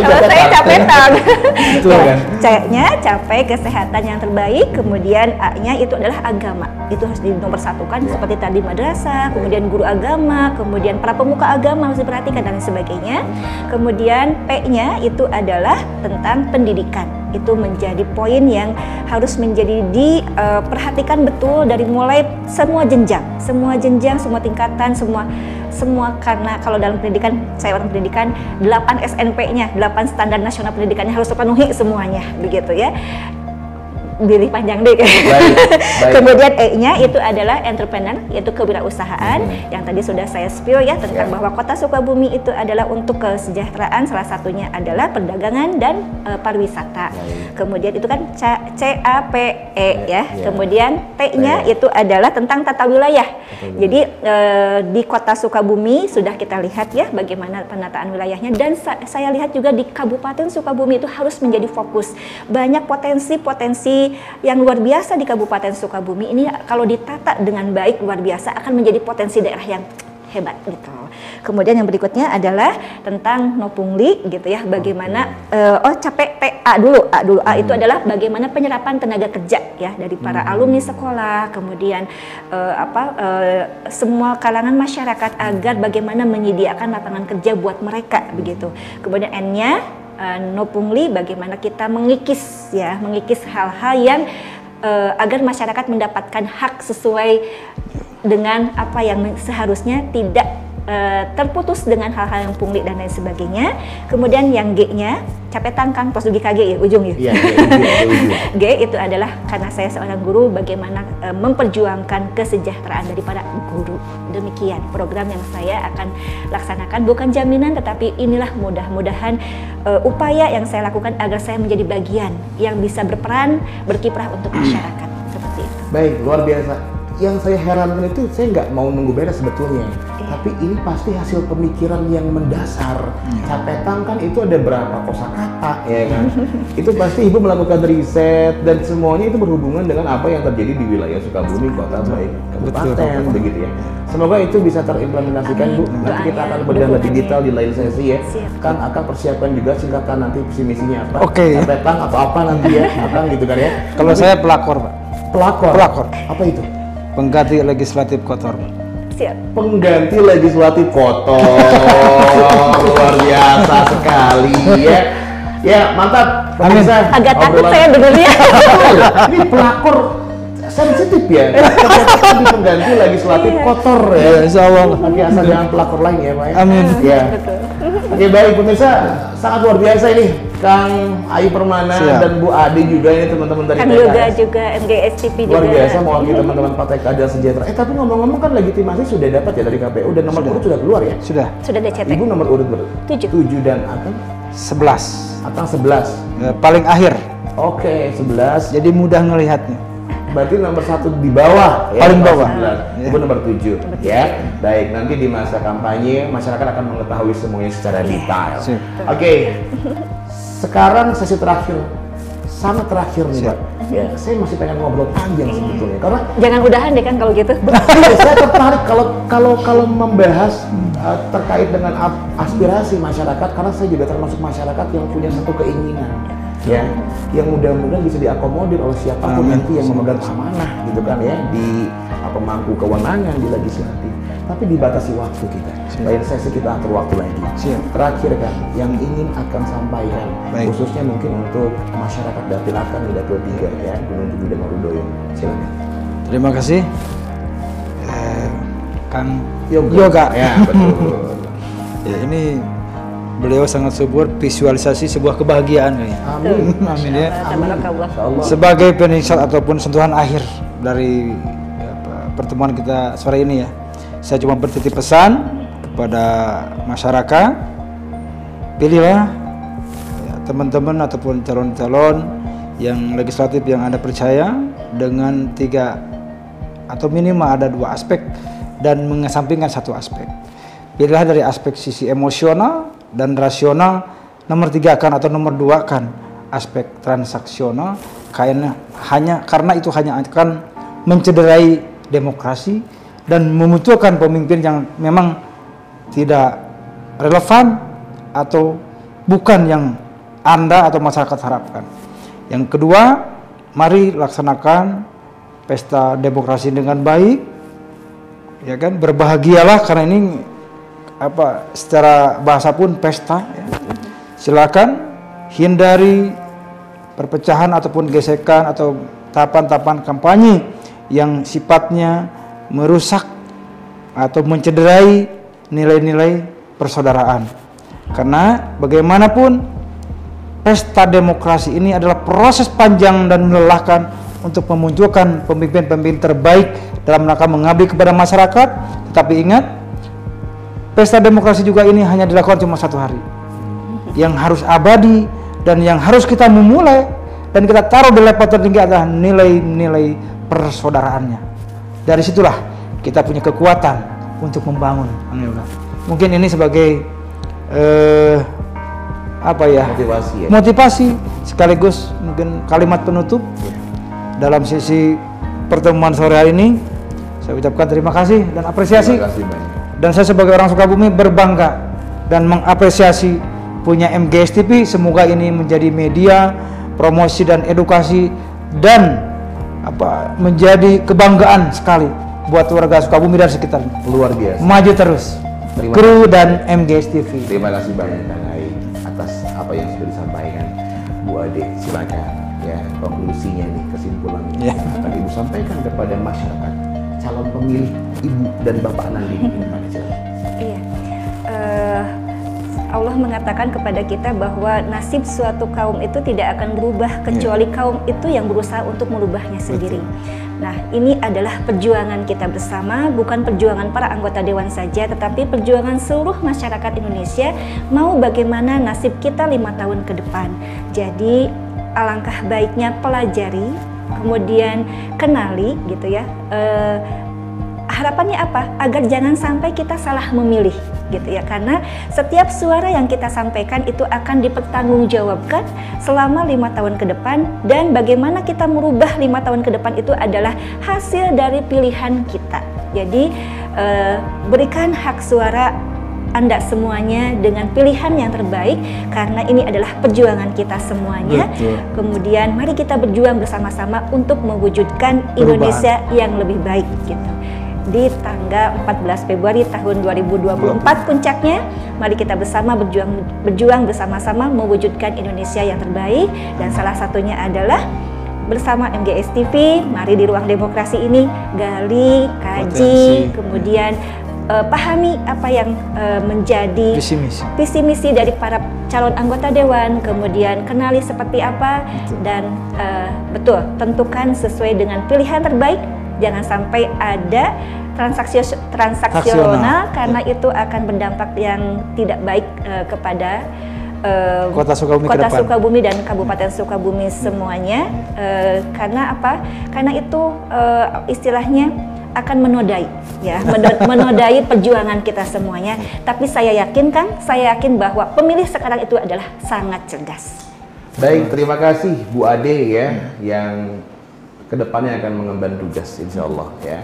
Kalau saya Capetang.
Betul kan?
C-nya capai kesehatan yang terbaik, kemudian A-nya itu adalah agama. Itu harus dinomorsatukan seperti tadi madrasah, kemudian guru agama, kemudian para pemuka agama harus diperhatikan dan sebagainya. Kemudian P-nya itu adalah tentang pendidikan. Itu menjadi poin yang harus menjadi diperhatikan betul dari mulai semua jenjang, semua tingkatan, semua, karena kalau dalam pendidikan, saya orang pendidikan, 8 SNP-nya, 8 standar nasional pendidikannya harus terpenuhi semuanya, begitu ya. pilih panjang deh.
Baik.
Kemudian E-nya itu adalah entrepreneur, yaitu kewirausahaan. Yang tadi sudah saya spill ya tentang bahwa Kota Sukabumi itu adalah untuk kesejahteraan, salah satunya adalah perdagangan dan pariwisata. Kemudian itu kan CAPE ya. Kemudian T-nya itu adalah tentang tata wilayah. Jadi di Kota Sukabumi sudah kita lihat ya bagaimana penataan wilayahnya, dan saya lihat juga di Kabupaten Sukabumi itu harus menjadi fokus. Banyak potensi yang luar biasa di Kabupaten Sukabumi ini, kalau ditata dengan baik luar biasa akan menjadi potensi daerah yang hebat gitu. Kemudian yang berikutnya adalah tentang no pungli gitu ya, bagaimana capek A dulu. A itu adalah bagaimana penyerapan tenaga kerja ya dari para alumni sekolah, kemudian semua kalangan masyarakat agar bagaimana menyediakan lapangan kerja buat mereka begitu. Kemudian N-nya no pungli, bagaimana kita mengikis hal-hal yang agar masyarakat mendapatkan hak sesuai dengan apa yang seharusnya, tidak terputus dengan hal-hal yang pungli dan lain sebagainya. Kemudian yang G-nya capek tangkang pas dugi KG ya, ujung ya. G itu adalah karena saya seorang guru, bagaimana memperjuangkan kesejahteraan dari para guru. Demikian program yang saya akan laksanakan, bukan jaminan tetapi inilah mudah-mudahan upaya yang saya lakukan agar saya menjadi bagian yang bisa berperan, berkiprah untuk masyarakat seperti itu.
Baik, luar biasa. Yang saya herankan itu, saya nggak mau nunggu beres sebetulnya, tapi ini pasti hasil pemikiran yang mendasar. Capetang kan itu ada berapa kosakata ya kan? Itu pasti ibu melakukan riset dan semuanya itu berhubungan dengan apa yang terjadi di wilayah Sukabumi, kota baik kabupaten begitu ya. Semoga itu bisa terimplementasikan Bu. Nanti kita akan bedah lebih detail di lain sesi ya. Kan akan persiapkan juga singkatan nanti visi misinya apa, capetang atau apa nanti ya, akan gitu kan ya.
Kalau saya pelakor, Pak. Pelakor.
Apa itu?
Pengganti legislatif kotor.
Siap.
Pengganti legislatif kotor. Luar biasa sekali ya. Ya, mantap. Pemirsa,
Agak takut
obrolan-
saya dengernya.
Ini pelakor sensitif ya. Ternyata di pengganti legislatif kotor ya.
Insya Allah.
Tapi asal jangan pelakor lain ya, Pak.
Amin.
Ya. Oke, baik pemirsa, sangat luar biasa ini Kang Ayu Permana dan Bu Ade juga ini teman-teman dari
Kan
PKS.
juga MGSTP juga.
Luar biasa mewakili teman-teman Partai Keadilan Sejahtera. Tapi ngomong-ngomong kan legitimasi sudah dapat ya dari KPU dan nomor urut sudah keluar ya?
Sudah.
Sudah DCT.
Ibu nomor urut berapa?
7.
7 dan Akang?
11.
Akang 11.
Paling akhir.
Oke, 11.
Jadi mudah ngelihatnya.
Berarti nomor 1 di bawah ya?
Paling bawah.
11. Ibu nomor 7 ya. Baik, nanti di masa kampanye masyarakat akan mengetahui semuanya secara detail.
Sip.
Oke. Sekarang sesi terakhir. Sangat terakhir nih, Pak. Ya, saya masih pengen ngobrol panjang sebetulnya karena
Jangan udahan deh kan kalau gitu.
saya tertarik kalau membahas terkait dengan aspirasi masyarakat, karena saya juga termasuk masyarakat yang punya satu keinginan ya, yang mudah-mudahan bisa diakomodir oleh siapapun nanti yang memegang amanah gitu kan ya, di pemangku kewenangan di legislatif. Tapi dibatasi waktu kita. Lain sesi kita atur waktu lagi. Terakhir kan, yang ingin akan sampaikan, khususnya mungkin untuk masyarakat Dapil Akan di Dapil 3 ya, Gunung Tujuh dan Marudoyo. Silakan.
Terima kasih. Kang Yoga.
Ya, betul.
Ya, ini beliau sangat subur visualisasi sebuah kebahagiaan kayaknya.
Amin.
Amin ya.
Tabarakallah.
Insyaallah.
Sebagai penisal ataupun sentuhan akhir dari pertemuan kita sore ini ya, saya cuma bertitip pesan kepada masyarakat, pilihlah ya, teman-teman ataupun calon-calon yang legislatif yang Anda percaya dengan 3 atau minimal ada 2 aspek dan mengesampingkan 1 aspek. Pilihlah dari aspek sisi emosional dan rasional. Nomor 3 kan atau nomor 2 kan aspek transaksional, karena itu hanya akan mencederai demokrasi dan membutuhkan pemimpin yang memang tidak relevan atau bukan yang Anda atau masyarakat harapkan. Yang kedua, mari laksanakan pesta demokrasi dengan baik, ya kan, berbahagialah karena ini secara bahasa pun pesta. Ya. Silakan hindari perpecahan ataupun gesekan atau tahapan-tahapan kampanye yang sifatnya merusak atau mencederai nilai-nilai persaudaraan. Karena bagaimanapun pesta demokrasi ini adalah proses panjang dan melelahkan untuk memunculkan pemimpin-pemimpin terbaik dalam rangka mengabdi kepada masyarakat. Tetapi ingat, pesta demokrasi juga ini hanya dilakukan cuma 1 hari. Yang harus abadi dan yang harus kita memulai dan kita taruh di level tertinggi adalah nilai-nilai persaudaraannya. Dari situlah kita punya kekuatan untuk membangun. Mungkin ini sebagai motivasi sekaligus mungkin kalimat penutup dalam sesi pertemuan sore hari ini. Saya ucapkan terima kasih dan apresiasi.
Terima kasih banyak.
Dan saya sebagai orang Sukabumi berbangga dan mengapresiasi punya MGS TV. Semoga ini menjadi media promosi dan edukasi dan menjadi kebanggaan sekali buat warga Sukabumi dan sekitarnya.
Luar biasa.
Maju terus. Kru dan MGS TV.
Terima kasih banyak Kang Ai atas apa yang sudah disampaikan. Bu Ade, silakan ya konklusinya nih, kesimpulannya akan Ibu sampaikan kepada masyarakat calon pemilih Ibu dan Bapak nanti ini.
Iya. Allah mengatakan kepada kita bahwa nasib suatu kaum itu tidak akan berubah kecuali kaum itu yang berusaha untuk merubahnya sendiri. Nah, ini adalah perjuangan kita bersama, bukan perjuangan para anggota dewan saja, tetapi perjuangan seluruh masyarakat Indonesia. Mau bagaimana nasib kita 5 tahun ke depan. Jadi alangkah baiknya pelajari, kemudian kenali gitu ya. Harapannya apa? Agar jangan sampai kita salah memilih gitu ya, karena setiap suara yang kita sampaikan itu akan dipertanggungjawabkan selama 5 tahun ke depan, dan bagaimana kita merubah 5 tahun ke depan itu adalah hasil dari pilihan kita. Jadi berikan hak suara Anda semuanya dengan pilihan yang terbaik, karena ini adalah perjuangan kita semuanya. Kemudian mari kita berjuang bersama-sama untuk mewujudkan Indonesia yang lebih baik gitu. Di tanggal 14 Februari tahun 2024 puncaknya, mari kita bersama berjuang bersama-sama mewujudkan Indonesia yang terbaik, dan salah satunya adalah bersama MGS TV. Mari di ruang demokrasi ini gali, kaji, kemudian pahami apa yang menjadi visi misi dari para calon anggota dewan, kemudian kenali seperti apa, dan tentukan sesuai dengan pilihan terbaik. Jangan sampai ada transaksional karena itu akan berdampak yang tidak baik kepada
Kota
Sukabumi dan Kabupaten Sukabumi semuanya. Karena apa? Karena itu istilahnya akan menodai ya, menodai perjuangan kita semuanya. Tapi saya yakin bahwa pemilih sekarang itu adalah sangat cerdas.
Baik, terima kasih Bu Ade ya, yang kedepannya akan mengemban tugas insya Allah ya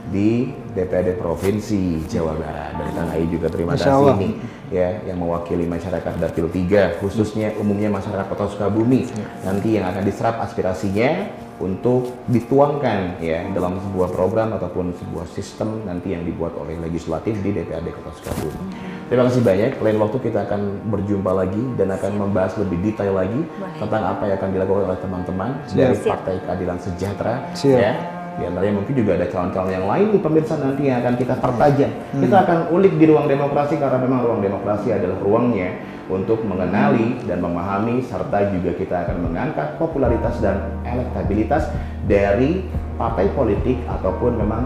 di DPRD Provinsi Jawa Barat. Dan Kang Ai juga terima kasih nih ya, yang mewakili masyarakat Dapil 3, khususnya umumnya masyarakat Kota Sukabumi, nanti yang akan diserap aspirasinya untuk dituangkan ya dalam sebuah program ataupun sebuah sistem nanti yang dibuat oleh legislatif di DPRD Kota Sukabumi. Terima kasih banyak. Lain waktu kita akan berjumpa lagi dan akan membahas lebih detail lagi tentang apa yang akan dilakukan oleh teman-teman dari Partai Keadilan Sejahtera ya. Di antaranya mungkin juga ada calon-calon yang lain nih pemirsa nanti yang akan kita pertajam. Kita akan ulik di ruang demokrasi, karena memang ruang demokrasi adalah ruangnya untuk mengenali dan memahami, serta juga kita akan mengangkat popularitas dan elektabilitas dari partai politik ataupun memang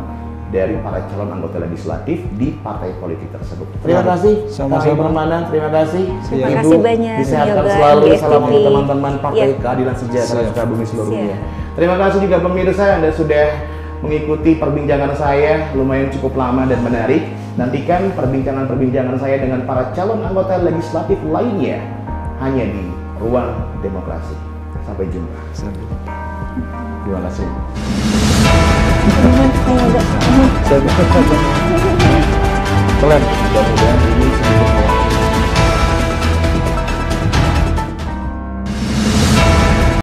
dari para calon anggota legislatif di partai politik tersebut. Terima kasih, Kang Permana. Terima kasih.
Terima kasih banyak.
Disehatkan selalu. Salam untuk teman-teman Partai Keadilan Sejahtera Sukabumi seluruhnya. Terima kasih juga pemirsa, Anda sudah mengikuti perbincangan saya lumayan cukup lama dan menarik. Nantikan perbincangan saya dengan para calon anggota legislatif lainnya hanya di ruang demokrasi. Sampai jumpa. Terima kasih. Mudah-mudahan ini